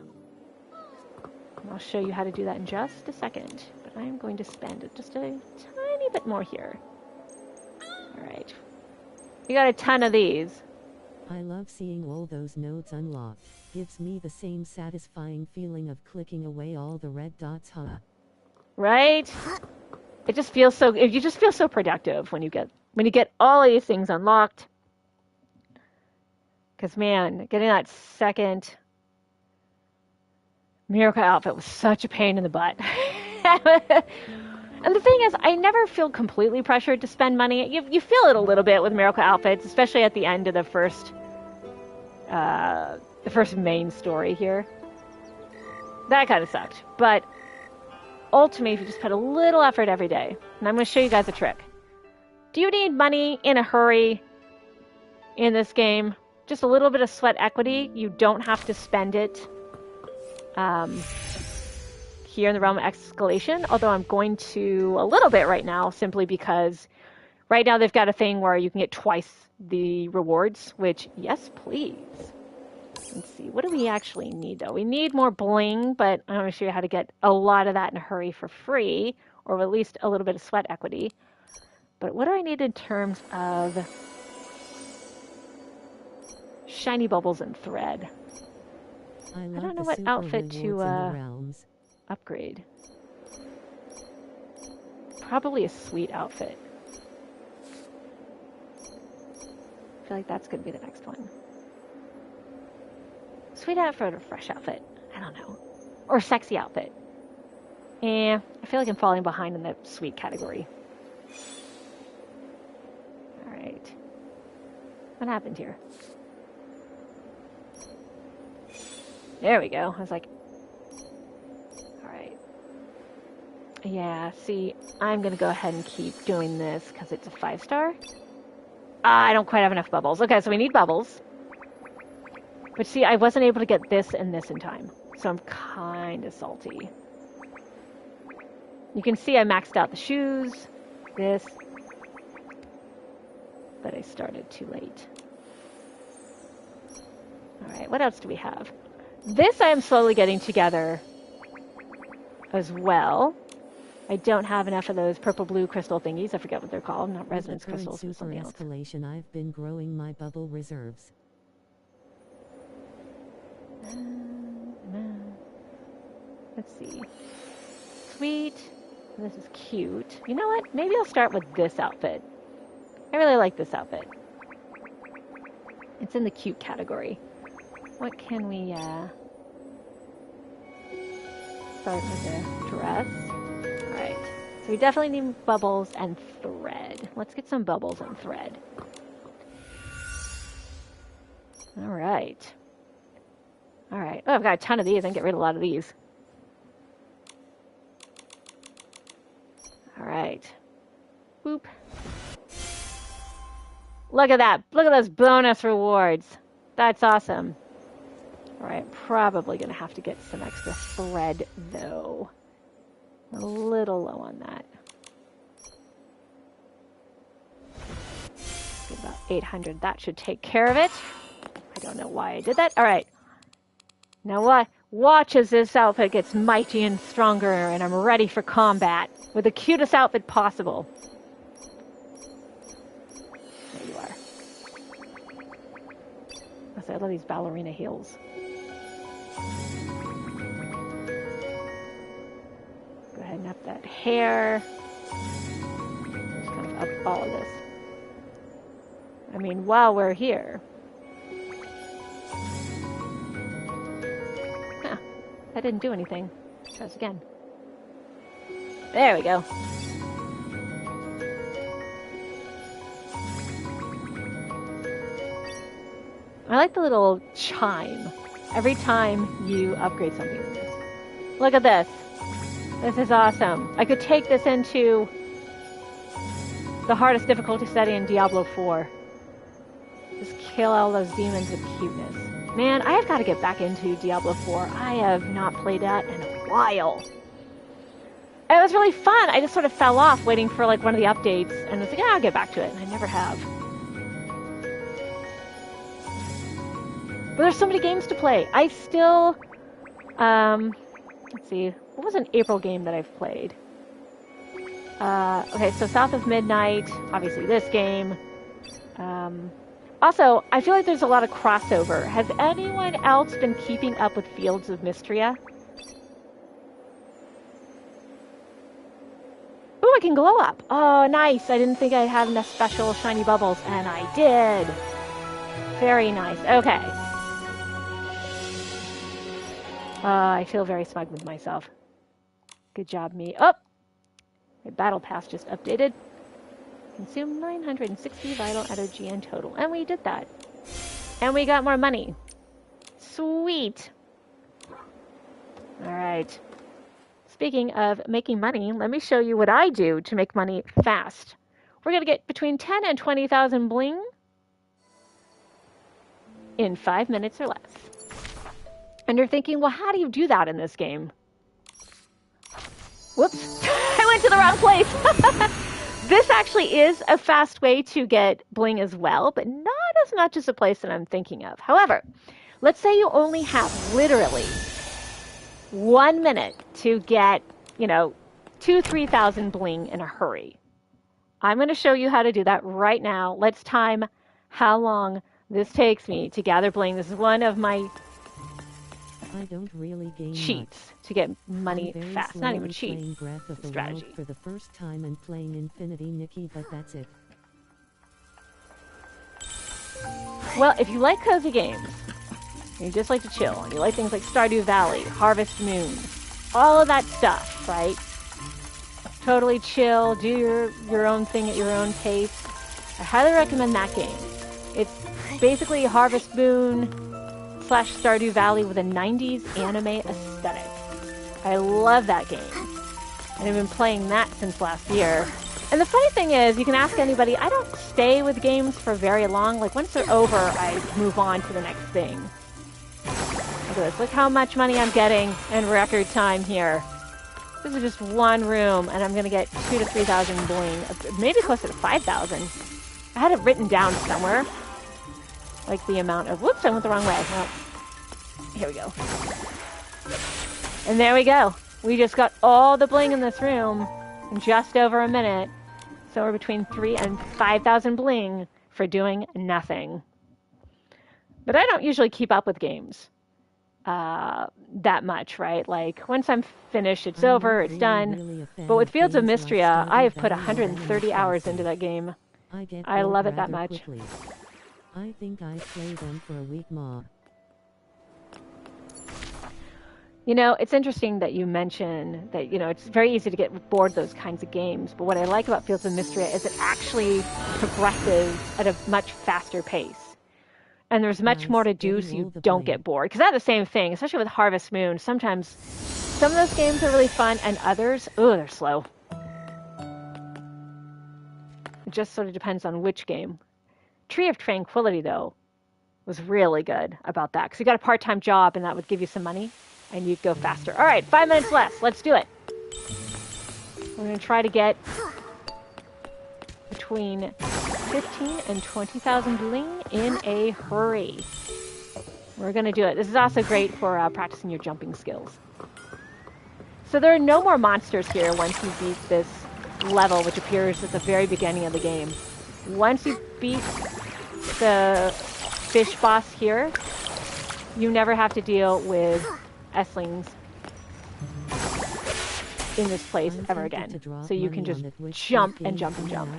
Speaker 1: And I'll show you how to do that in just a second, but I'm going to spend just a tiny bit more here. All right. We got a ton of these.
Speaker 2: I love seeing all those nodes unlocked. Gives me the same satisfying feeling of clicking away all the red dots, huh?
Speaker 1: Right? It just feels so. You just feel so productive when you get all of these things unlocked. Because man, getting that second miracle outfit was such a pain in the butt. And the thing is, I never feel completely pressured to spend money. You feel it a little bit with miracle outfits, especially at the end of the first main story here. That kind of sucked. But ultimately, if you just put a little effort every day, and I'm going to show you guys a trick. Do you need money in a hurry in this game? Just a little bit of sweat equity. You don't have to spend it here in the realm of escalation, although I'm going to a little bit right now, simply because right now they've got a thing where you can get twice the rewards, which, yes, please. Let's see, what do we actually need, though? We need more bling, but I'm going to show you how to get a lot of that in a hurry for free, or at least a little bit of sweat equity. But what do I need in terms of shiny bubbles and thread? I don't know what outfit to upgrade. Probably a sweet outfit. I feel like that's going to be the next one. Sweet outfit or fresh outfit? I don't know. Or sexy outfit. I feel like I'm falling behind in the sweet category. Alright. What happened here? There we go. I was like, alright. Yeah, see, I'm going to go ahead and keep doing this because it's a 5-star. I don't quite have enough bubbles. Okay, so we need bubbles. But see, I wasn't able to get this and this in time. So I'm kind of salty. You can see I maxed out the shoes, this, but I started too late. Alright, what else do we have? This I am slowly getting together as well. I don't have enough of those purple-blue crystal thingies. I forget what they're called. Not resonance crystals, but something else.
Speaker 2: Escalation, I've been growing my bubble reserves.
Speaker 1: Let's see. Sweet. This is cute. You know what? Maybe I'll start with this outfit. I really like this outfit. It's in the cute category. What can we, start with the dress? Alright. So we definitely need bubbles and thread. Let's get some bubbles and thread. Alright. Alright. Oh, I've got a ton of these. I can get rid of a lot of these. Alright. Boop. Look at that. Look at those bonus rewards. That's awesome. Alright, probably going to have to get some extra thread, though. A little low on that. Get about 800. That should take care of it. I don't know why I did that. Alright. Now what? Watch as this outfit gets mighty and stronger, and I'm ready for combat with the cutest outfit possible. There you are. I love these ballerina heels. Go ahead and up that hair. Just kind of up all of this. I mean, while we're here. Huh. That didn't do anything. Try this again. There we go. I like the little chime every time you upgrade something. Look at this. This is awesome. I could take this into the hardest difficulty setting in Diablo 4. Just kill all those demons with cuteness. Man, I have got to get back into Diablo 4. I have not played that in a while. And it was really fun. I just sort of fell off waiting for like one of the updates, and I was like, yeah, I'll get back to it, and I never have. But there's so many games to play. I still, let's see, what was an April game that I've played? Okay, so South of Midnight, obviously this game. Also, I feel like there's a lot of crossover. Has anyone else been keeping up with Fields of Mystria? Ooh, I can glow up. Oh, nice. I didn't think I'd have enough special shiny bubbles, and I did. Very nice. Okay. I feel very smug with myself. Good job, me. Oh! My battle pass just updated. Consume 960 vital energy in total. And we did that. And we got more money. Sweet. Alright. Speaking of making money, let me show you what I do to make money fast. We're going to get between 10 and 20,000 bling in 5 minutes or less. And you're thinking, well, how do you do that in this game? Whoops. I went to the wrong place. This actually is a fast way to get bling as well, but not as much as the place that I'm thinking of. However, let's say you only have literally 1 minute to get, 2,000-3,000 bling in a hurry. I'm going to show you how to do that right now. Let's time how long this takes me to gather bling. This is one of my
Speaker 2: I don't really gain
Speaker 1: cheats
Speaker 2: much.
Speaker 1: to get money fast. Not even
Speaker 2: Playing
Speaker 1: cheats.
Speaker 2: Breath of the
Speaker 1: Strategy.
Speaker 2: Wild for the first time and playing Infinity Nikki, but that's it.
Speaker 1: Well, if you like cozy games, and you just like to chill, and you like things like Stardew Valley, Harvest Moon, all of that stuff, right? Totally chill, do your own thing at your own pace. I highly recommend that game. It's basically Harvest Moon / Stardew Valley with a 90s anime aesthetic. I love that game. And I've been playing that since last year. And the funny thing is, you can ask anybody, I don't stay with games for very long. Like, once they're over, I move on to the next thing. Look at this. Look how much money I'm getting in record time here. This is just one room, and I'm going to get 2,000 to 3,000 bling. Maybe closer to 5,000. I had it written down somewhere. Like the amount of... Whoops, I went the wrong way. Well, here we go. And there we go. We just got all the bling in this room in just over a minute. So we're between 3,000 and 5,000 bling for doing nothing. But I don't usually keep up with games that much, right? Like, once I'm finished, it's over, it's done. But with Fields of Mystria, I have put 130 hours into that game.
Speaker 2: I get
Speaker 1: I
Speaker 2: bored
Speaker 1: love it that
Speaker 2: rather
Speaker 1: much.
Speaker 2: quickly. I think I'd play them for a week more.
Speaker 1: You know, it's interesting that you mention that, you know, it's very easy to get bored of those kinds of games. But what I like about Fields of Mystery is it actually progresses at a much faster pace. And there's much more
Speaker 2: Nice,
Speaker 1: to do
Speaker 2: getting
Speaker 1: so
Speaker 2: all
Speaker 1: you
Speaker 2: the
Speaker 1: don't
Speaker 2: bling.
Speaker 1: get bored. Because I have the same thing, especially with Harvest Moon. Sometimes some of those games are really fun and others, oh, they're slow. It just sort of depends on which game. Tree of Tranquility, though, was really good about that. Because you got a part-time job and that would give you some money and you'd go faster. All right, 5 minutes less. Let's do it. We're going to try to get between 15 and 20,000 bling in a hurry. We're going to do it. This is also great for practicing your jumping skills. So there are no more monsters here once you beat this level, which appears at the very beginning of the game. Once you beat the fish boss here, you never have to deal with S-lings in this place ever again. So you can just jump and jump and jump.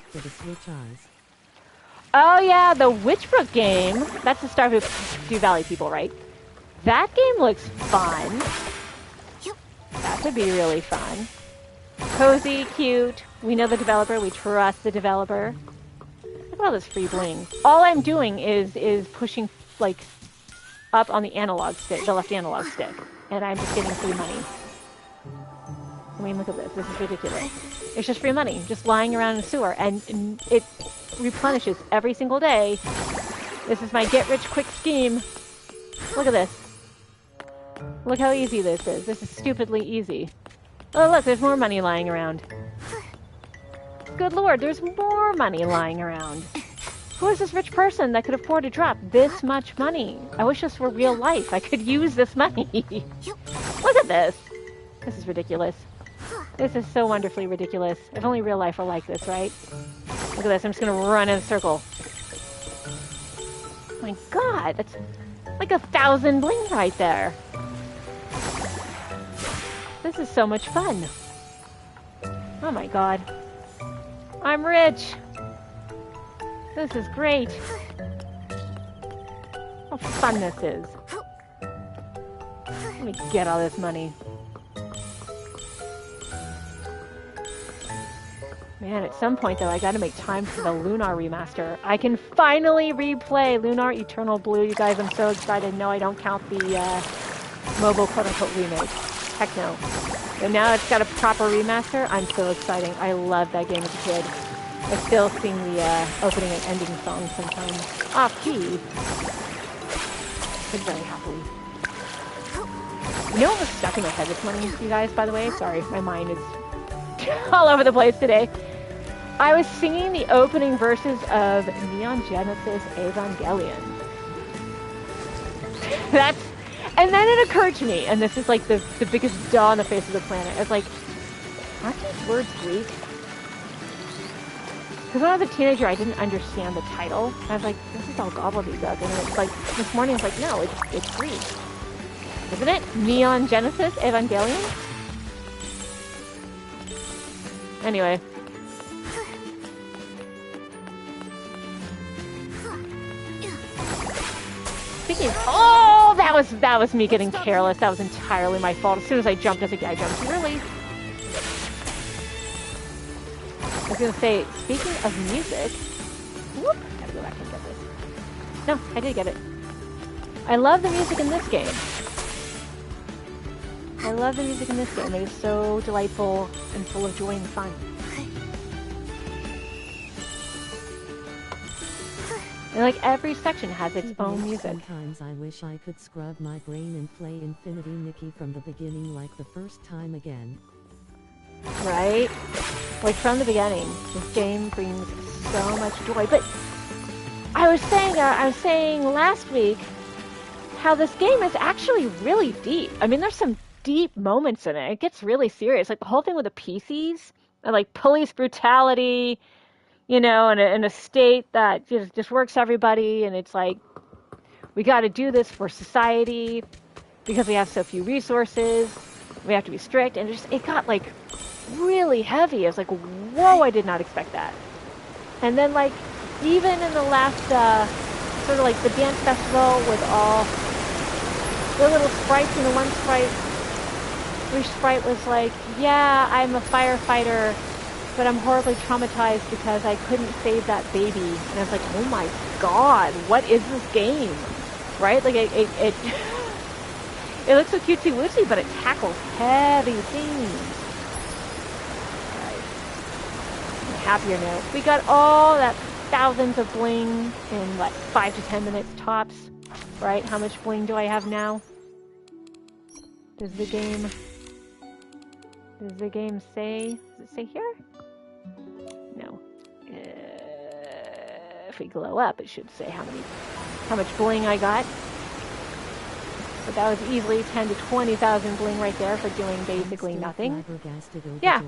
Speaker 1: Oh yeah, the Witchbrook game. That's the Stardew Valley people, right? That game looks fun. That could be really fun. Cozy, cute. We know the developer. We trust the developer. Look at all this free bling. All I'm doing is pushing like up on the analog stick, the left analog stick, and I'm just getting free money. I mean, look at this. This is ridiculous. It's just free money, just lying around in the sewer, and it replenishes every single day. This is my get-rich-quick scheme. Look at this. Look how easy this is. This is stupidly easy. Oh, look, there's more money lying around. Good lord, there's more money lying around. Who is this rich person that could afford to drop this much money? I wish this were real life. I could use this money. Look at this. This is ridiculous. This is so wonderfully ridiculous. If only real life were like this, right? Look at this. I'm just going to run in a circle. My god, that's like 1,000 bling right there. This is so much fun. Oh my god. I'm rich. This is great. How fun this is. Let me get all this money. Man, at some point, though, I gotta make time for the Lunar remaster. I can finally replay Lunar Eternal Blue. You guys, I'm so excited. No, I don't count the mobile quote-unquote remake. Heck no. But now it's got a proper remaster. I'm so excited. I loved that game as a kid. I still sing the opening and ending song sometimes. Off-key. But very happily. You know what was stuck in my head this morning, you guys, by the way? Sorry, my mind is all over the place today. I was singing the opening verses of Neon Genesis Evangelion. And then it occurred to me, and this is like the biggest daw on the face of the planet. I was like, aren't these words Greek? Because when I was a teenager, I didn't understand the title. I was like, this is all gobbledygook. And then it's like, this morning it's like, no, it's Greek. Isn't it? Neon Genesis Evangelion? Anyway. Speaking of, oh, that was me getting careless. That was entirely my fault. As soon as I jumped, I jumped too early. I was gonna say, speaking of music, whoop, gotta go back and get this. No, I did get it. I love the music in this game. I love the music in this game. It is so delightful and full of joy and fun. And like every section has its own music.
Speaker 2: Sometimes I wish I could scrub my brain and play Infinity Nikki from the beginning like the first time again.
Speaker 1: Right? Like from the beginning, this game brings so much joy. But I was saying last week how this game is actually really deep. I mean, there's some deep moments in it. It gets really serious. Like the whole thing with the PCs and like police brutality, you know, in a state that just works everybody. And it's like, we got to do this for society because we have so few resources. We have to be strict. And it got like really heavy. I was like, whoa, I did not expect that. And then, like, even in the last, sort of like the dance festival with all the little sprites, and the one sprite, which sprite was like, yeah, I'm a firefighter, but I'm horribly traumatized because I couldn't save that baby. And I was like, oh my god, what is this game? Right? Like, it it looks so cutesy-wootsy, but it tackles heavy themes. On a happier note, we got all that thousands of bling in, what, 5 to 10 minutes tops, right? How much bling do I have now? Does the game say, does it say here? No. If we glow up, it should say how much bling I got. But that was easily 10 to 20,000 bling right there for doing basically nothing. Yeah.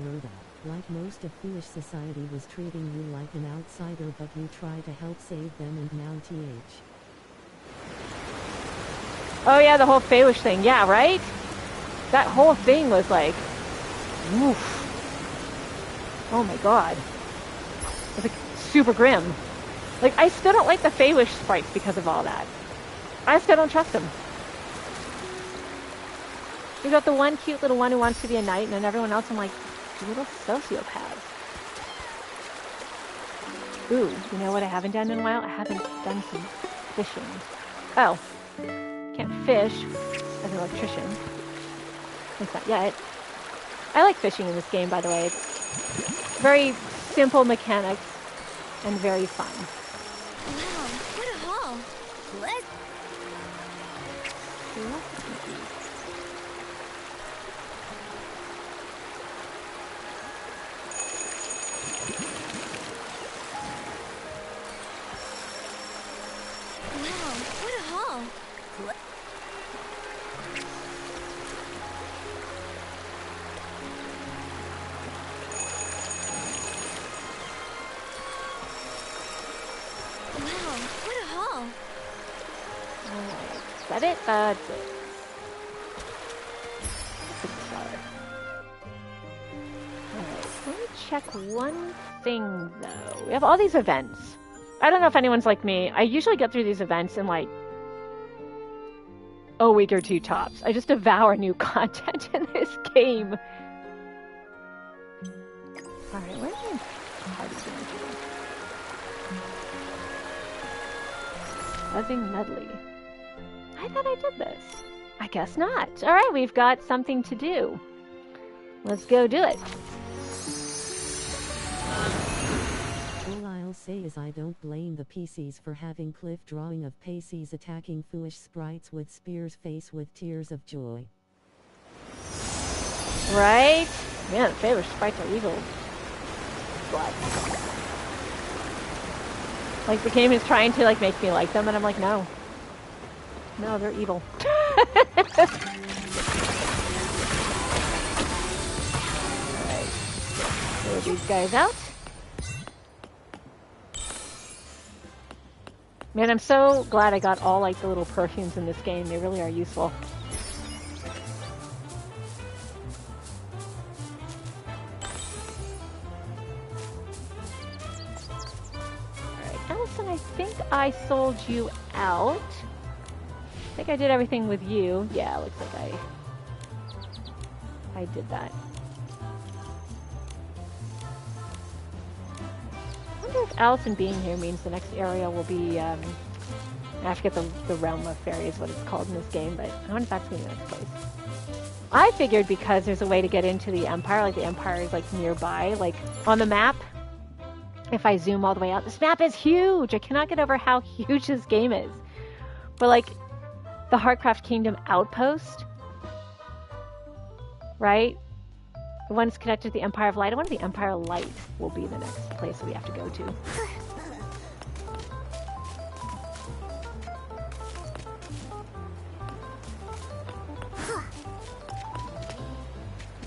Speaker 2: Like most of foolish society was treating you like an outsider, but you try to help save them, and now TH.
Speaker 1: Oh yeah, the whole Feywish thing. Yeah, right? That whole thing was like, oof. Oh my god. It was like super grim. Like, I still don't like the Feywish sprites because of all that. I still don't trust them. You got the one cute little one who wants to be a knight, and then everyone else I'm like, you little sociopaths. Ooh, you know what I haven't done in a while? I haven't done some fishing. Oh. Can't fish as an electrician. At least not yet. I like fishing in this game, by the way. It's very simple mechanics and very fun.
Speaker 3: Wow, what a haul. Let's... Wow, what a haul. Wow, what a haul.
Speaker 1: Is that it? That's it. Alright, let me check one thing, though. We have all these events. I don't know if anyone's like me. I usually get through these events in, like, a week or two tops. I just devour new content in this game. Alright, where's my party going to? Buzzing Medley. I thought I did this. I guess not. Alright, we've got something to do. Let's go do it.
Speaker 2: All I'll say is I don't blame the PCs for having cliff drawing of Pacey's attacking foolish sprites with spears face with tears of joy.
Speaker 1: Right? Man, the favorite sprites are evil. But like, the game is trying to, like, make me like them, and I'm like, no. No, they're evil. Alright. Throw these guys out. Man, I'm so glad I got all, like, the little perfumes in this game. They really are useful. Alright, Allison, I think I sold you out. I think I did everything with you. Yeah, looks like I did that. I wonder if Allison being here means the next area will be, I forget the Realm of Fairies, what it's called in this game, but I wonder if that's going to be the next place. I figured because there's a way to get into the Empire, like the Empire is, like, nearby, like, on the map. If I zoom all the way out, this map is huge! I cannot get over how huge this game is. But, like, the Heartcraft Kingdom outpost, right? The one that's connected to the Empire of Light. I wonder if the Empire of Light will be the next place that we have to go to.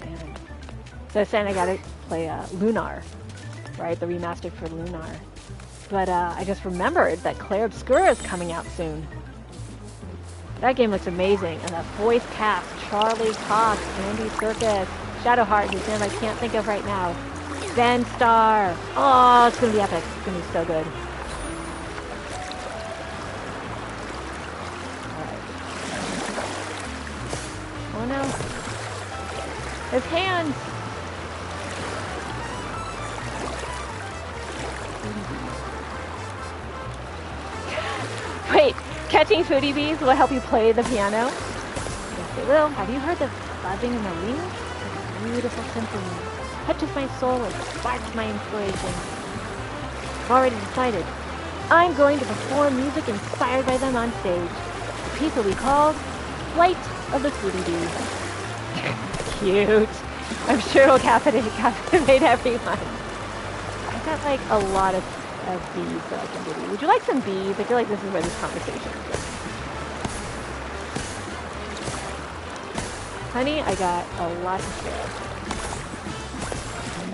Speaker 1: Man. So I was saying I gotta play Lunar, right? The remastered for Lunar. But I just remembered that Claire Obscura is coming out soon. That game looks amazing, and the voice cast, Charlie Cox, Andy Serkis, Shadowheart, whose name I can't think of right now. Band Star. Oh, it's gonna be epic. It's gonna be so good. Alright. Oh no. His hands! Wait, catching foodie bees will help you play the piano? Yes, it will. Have you heard the buzzing in the wings? It's a beautiful symphony. Touches my soul and sparks my inspiration. I've already decided. I'm going to perform music inspired by them on stage. The piece will be called Flight of the Foodie Bee. Cute. I'm sure it'll captivate everyone. I've got like a lot of bees that I can give you. Would you like some bees? I feel like this is where this conversation is going. Honey, I got a lot to share.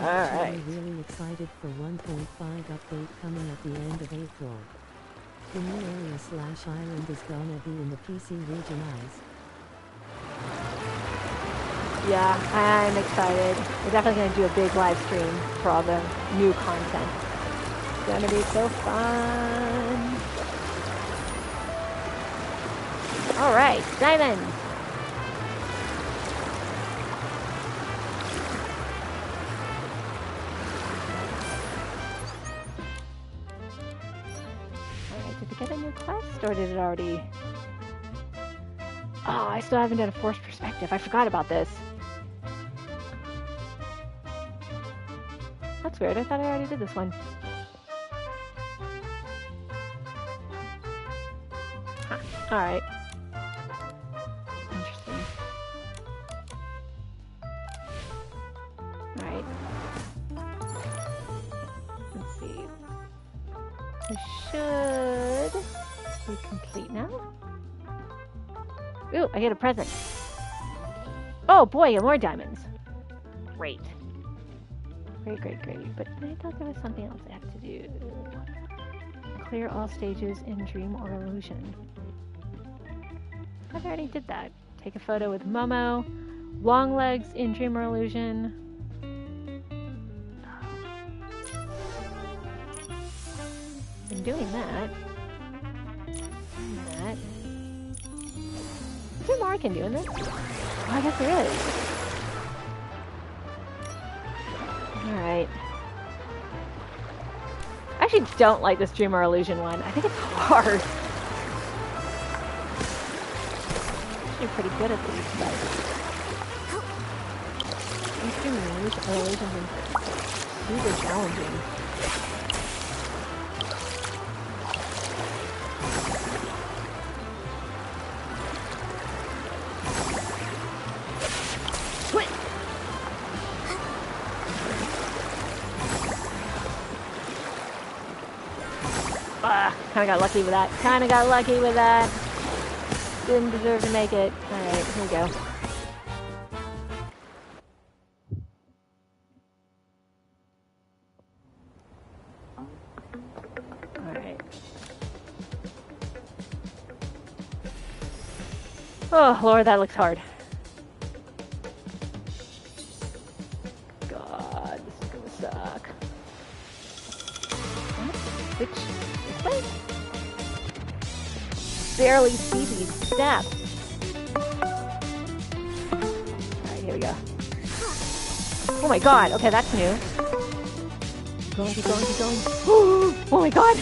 Speaker 1: Alright.
Speaker 2: I'm really excited for 1.5 update coming at the end of April. The new area/island is gonna be in the PC region eyes.
Speaker 1: Yeah, I'm excited. We're definitely going to do a big live stream for all the new content. It's going to be so fun. Alright, diamonds. Alright, did we get a new quest or did it already... Oh, I still haven't done a forced perspective. I forgot about this. That's weird. I thought I already did this one. Huh. Alright. Interesting. Alright. Let's see. We should be complete now. Ooh, I get a present. Oh boy, more diamonds. Great. Great, great, great. But I thought there was something else I have to do. Clear all stages in Dream or Illusion. I already did that. Take a photo with Momo. Long legs in Dream or Illusion. Been doing that. That. Is there more I can do in this? Oh, I guess there is. Alright. I actually don't like this Dream or Illusion one. I think it's hard. I'm actually pretty good at these, but... These Dream or Illusion are super challenging. Kinda got lucky with that. Kinda got lucky with that. Didn't deserve to make it. Alright, here we go. Alright. Oh, Lord, that looks hard. God, this is gonna suck. What? Which... this way? Barely see these steps. Alright, here we go. Oh my god, okay, that's new. Keep going, keep going, keep going. Oh my god!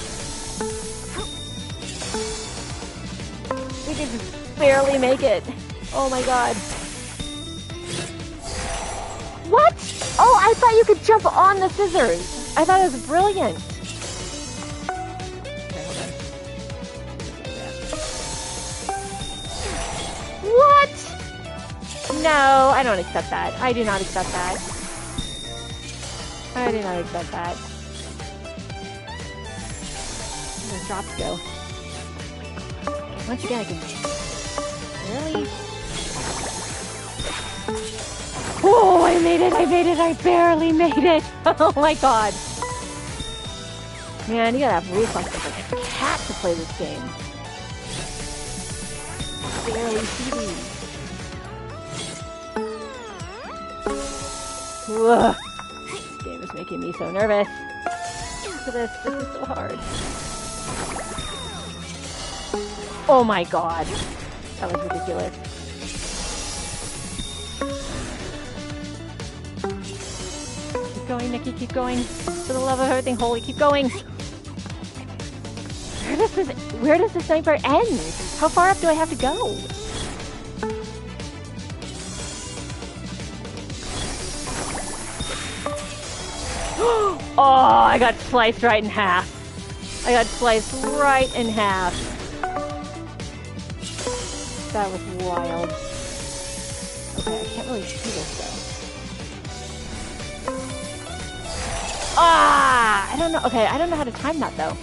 Speaker 1: We can just barely make it. Oh my god. What? Oh, I thought you could jump on the scissors. I thought it was brilliant. No, I don't accept that. I do not accept that. I do not accept that. Where the drops go? Once again, I can... Really? Oh, I made it! I made it! I barely made it! Oh my god! Man, you gotta have reflexes like a cat to play this game. Barely see these. Ugh. This game is is making me so nervous. Look at this. This is so hard. Oh my god. That was ridiculous. Keep going, Nikki. Keep going. For the love of everything holy, keep going. Where does this nightmare end? How far up do I have to go? Oh, I got sliced right in half. I got sliced right in half. That was wild. Okay, I can't really see this though. Ah! I don't know. Okay, I don't know how to time that though.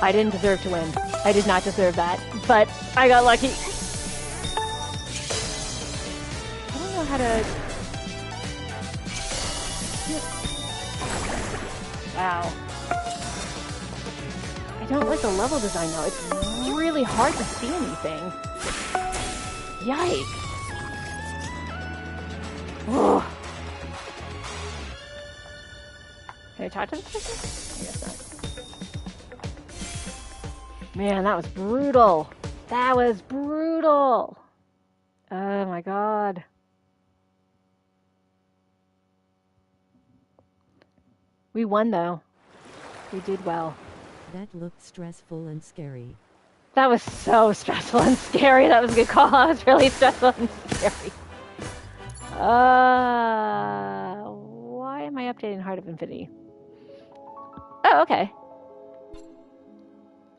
Speaker 1: I didn't deserve to win. I did not deserve that, but I got lucky. I don't know how to... Wow. I don't like the level design though. It's really hard to see anything. Yikes. Ugh. Can I talk to this person? I guess not. Man, that was brutal. That was brutal. Oh my god. We won though. We did well.
Speaker 2: That looked stressful and scary.
Speaker 1: That was so stressful and scary. That was a good call. That was really stressful and scary. Why am I updating Heart of Infinity? Oh, okay.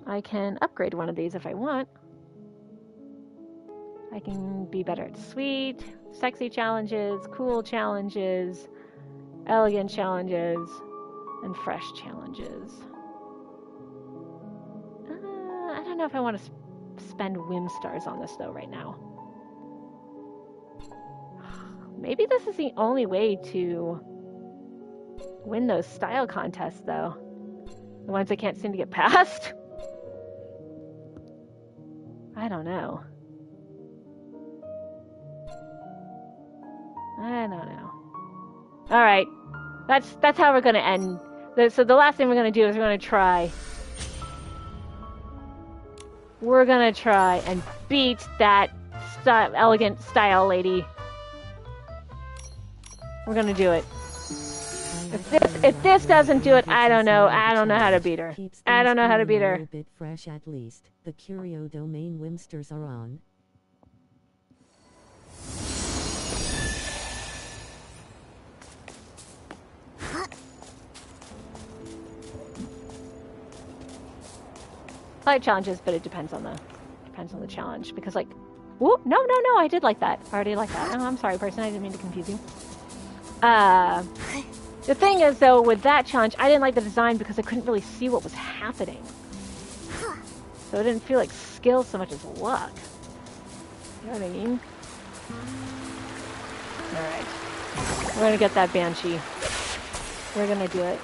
Speaker 1: I can upgrade one of these if I want. I can be better at sweet, sexy challenges, cool challenges, elegant challenges, and fresh challenges. I don't know if I want to spend whim stars on this though right now. Maybe this is the only way to win those style contests though. The ones I can't seem to get past. I don't know. I don't know. All right, that's how we're gonna end. So the last thing we're gonna do is we're gonna try. We're gonna try and beat that elegant style lady. We're gonna do it. If this doesn't do it, I don't know. I don't know how to beat her. I don't know how to beat her.
Speaker 2: A bit fresh at least. The Curio domain Wimsters are on.
Speaker 1: I like challenges, but it depends on the challenge because like, whoop, no, I did like that. I already like that. Oh, I'm sorry, person. I didn't mean to confuse you. The thing is, though, with that challenge, I didn't like the design because I couldn't really see what was happening. So it didn't feel like skill so much as luck. You know what I mean? Alright. We're gonna get that Banshee. We're gonna do it.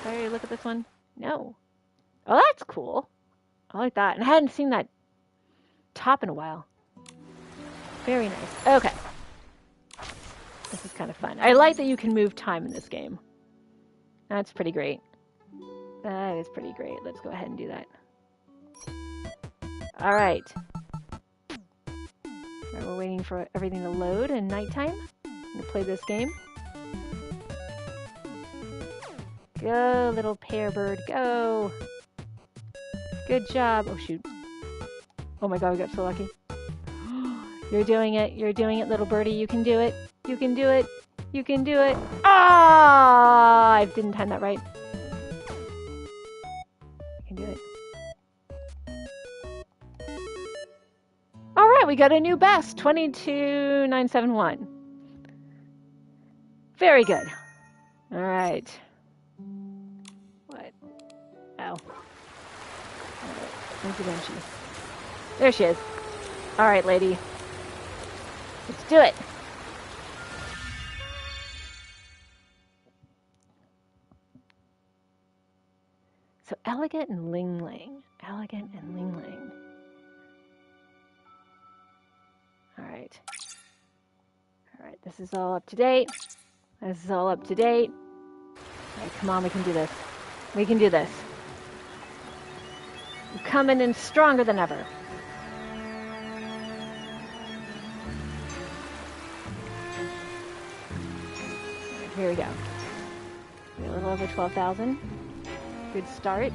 Speaker 1: Did I already look at this one? No. Oh, that's cool. I like that. And I hadn't seen that top in a while. Very nice. Okay. This is kind of fun. I like that you can move time in this game. That's pretty great. That is pretty great. Let's go ahead and do that. Alright. We're waiting for everything to load in nighttime. I'm going to play this game. Go, little pear bird, go! Good job. Oh, shoot. Oh my god, we got so lucky. You're doing it. You're doing it, little birdie. You can do it. You can do it. You can do it. Ah! I didn't time that right. You can do it. Alright, we got a new best. 22,971. Very good. Alright. What? Oh. Where's the Banshee? There she is. Alright, lady. Let's do it. So elegant and ling ling. Elegant and ling ling. All right. All right, this is all up to date. This is all up to date. All right, come on, we can do this. We can do this. We're coming in stronger than ever. All right, here we go. We're a little over 12,000. Good start.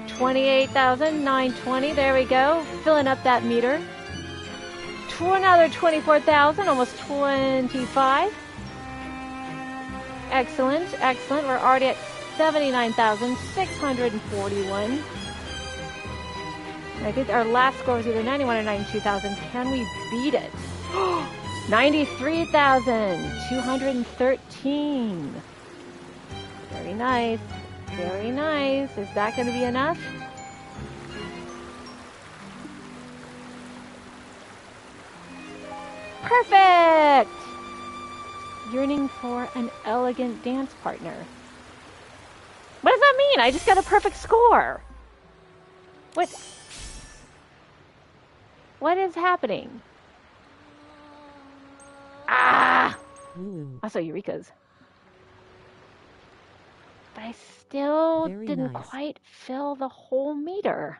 Speaker 1: 28,920. There we go. Filling up that meter. Another 24,000, almost 25. Excellent, excellent. We're already at 79,641. I think our last score was either 91 or 92,000. Can we beat it? 93,213. Very nice. Very nice. Is that going to be enough? Perfect! Yearning for an elegant dance partner. What does that mean? I just got a perfect score. What is happening? Ah! I saw Eureka's. But I still didn't quite fill the whole meter.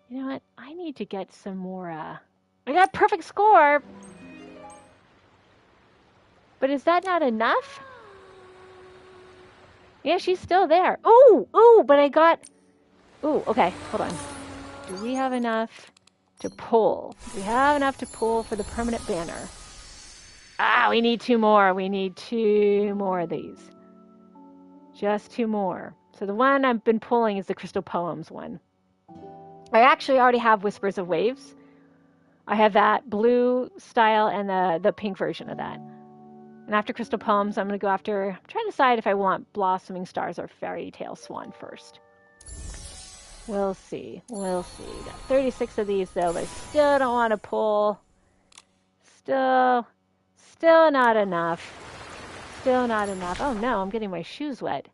Speaker 1: You know what? I need to get some more, I got a perfect score. But is that not enough? Yeah, she's still there. Ooh, but I got... Ooh, okay, hold on. Do we have enough to pull? Do we have enough to pull for the permanent banner? Ah, we need 2 more. We need 2 more of these. Just 2 more. So the one I've been pulling is the Crystal Poems one. I actually already have Whispers of Waves. I have that blue style and the pink version of that. And after Crystal Poems, I'm going to go after... I'm trying to decide if I want Blossoming Stars or Fairy Tale Swan first. We'll see. We'll see. Got 36 of these, though, but I still don't want to pull. Still not enough. Still not enough. Oh, no, I'm getting my shoes wet.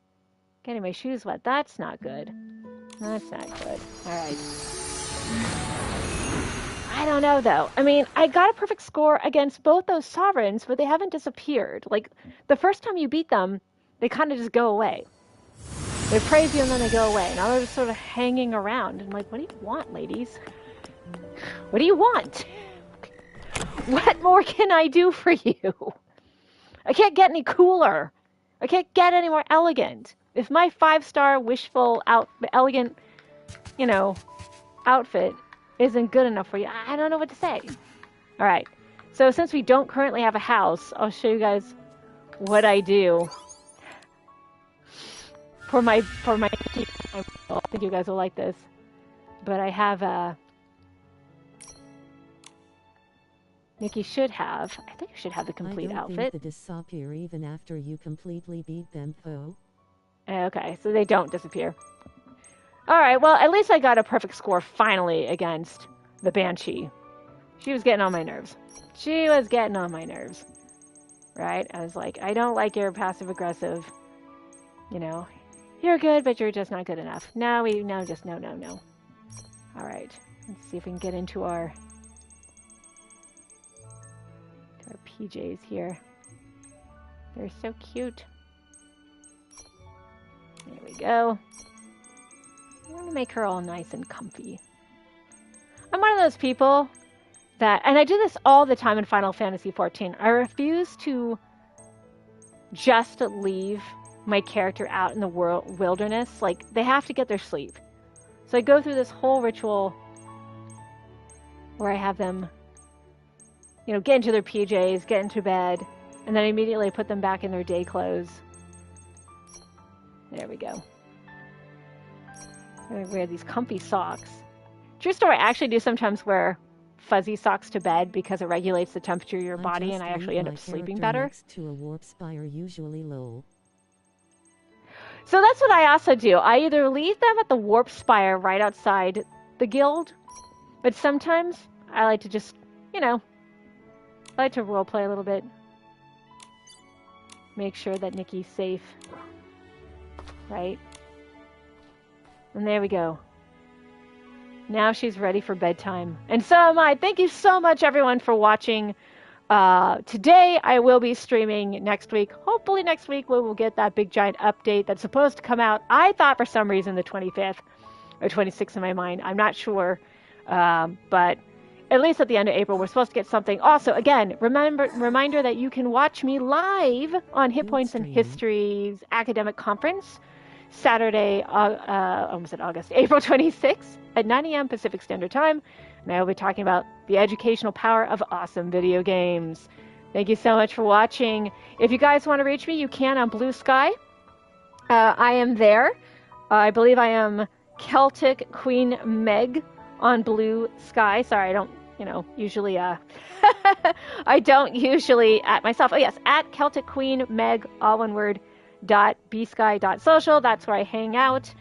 Speaker 1: Getting my shoes wet. That's not good. That's not good. All right. I don't know, though. I mean, I got a perfect score against both those sovereigns, but they haven't disappeared. Like, the first time you beat them, they kind of just go away. They praise you and then they go away. Now they're just sort of hanging around. I'm like, what do you want, ladies? What do you want? What more can I do for you? I can't get any cooler. I can't get any more elegant. If my 5-star wishful elegant, outfit isn't good enough for you, I don't know what to say. All right. So since we don't currently have a house, I'll show you guys what I do for my I think you guys will like this. But I have Nikki should have. I think you should have the complete outfit.
Speaker 2: I don't think they disappear even after you completely beat them, though.
Speaker 1: Okay, so they don't disappear. All right, well, at least I got a perfect score finally against the Banshee. She was getting on my nerves. She was getting on my nerves. Right? I was like, I don't like your passive-aggressive, you're good, but you're just not good enough. No. All right, let's see if we can get into our PJs here. They're so cute. There we go. I want to make her all nice and comfy. I'm one of those people that, and I do this all the time in Final Fantasy XIV, I refuse to just leave my character out in the wilderness. Like, they have to get their sleep. So I go through this whole ritual where I have them, get into their PJs, get into bed, and then immediately put them back in their day clothes. There we go. I wear these comfy socks. True story, I actually do sometimes wear fuzzy socks to bed because it regulates the temperature of your body, and I actually end up sleeping better.
Speaker 2: Next to a warp spire, usually low.
Speaker 1: So that's what I also do. I either leave them at the warp spire right outside the guild, but sometimes I like to just, I like to roleplay a little bit. Make sure that Nikki's safe. right? And there we go. Now she's ready for bedtime. And so am I. Thank you so much, everyone, for watching. Today I will be streaming next week. Hopefully next week we will get that big giant update that's supposed to come out. I thought for some reason the 25th or 26th in my mind. I'm not sure. But at least at the end of April, we're supposed to get something. Also, again, reminder that you can watch me live on Hit Points and History's academic conference Saturday, almost at August, April 26th at 9 a.m. Pacific Standard Time. And I will be talking about the educational power of awesome video games. Thank you so much for watching. If you guys want to reach me, you can on Blue Sky. I am there. I believe I am Celtic Queen Meg on Blue Sky. Sorry, I don't, usually, I don't usually at myself. Oh, yes, at Celtic Queen Meg, all one word, .bsky.social. That's where I hang out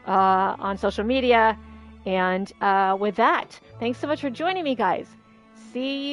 Speaker 1: on social media. And with that, thanks so much for joining me, guys. See you.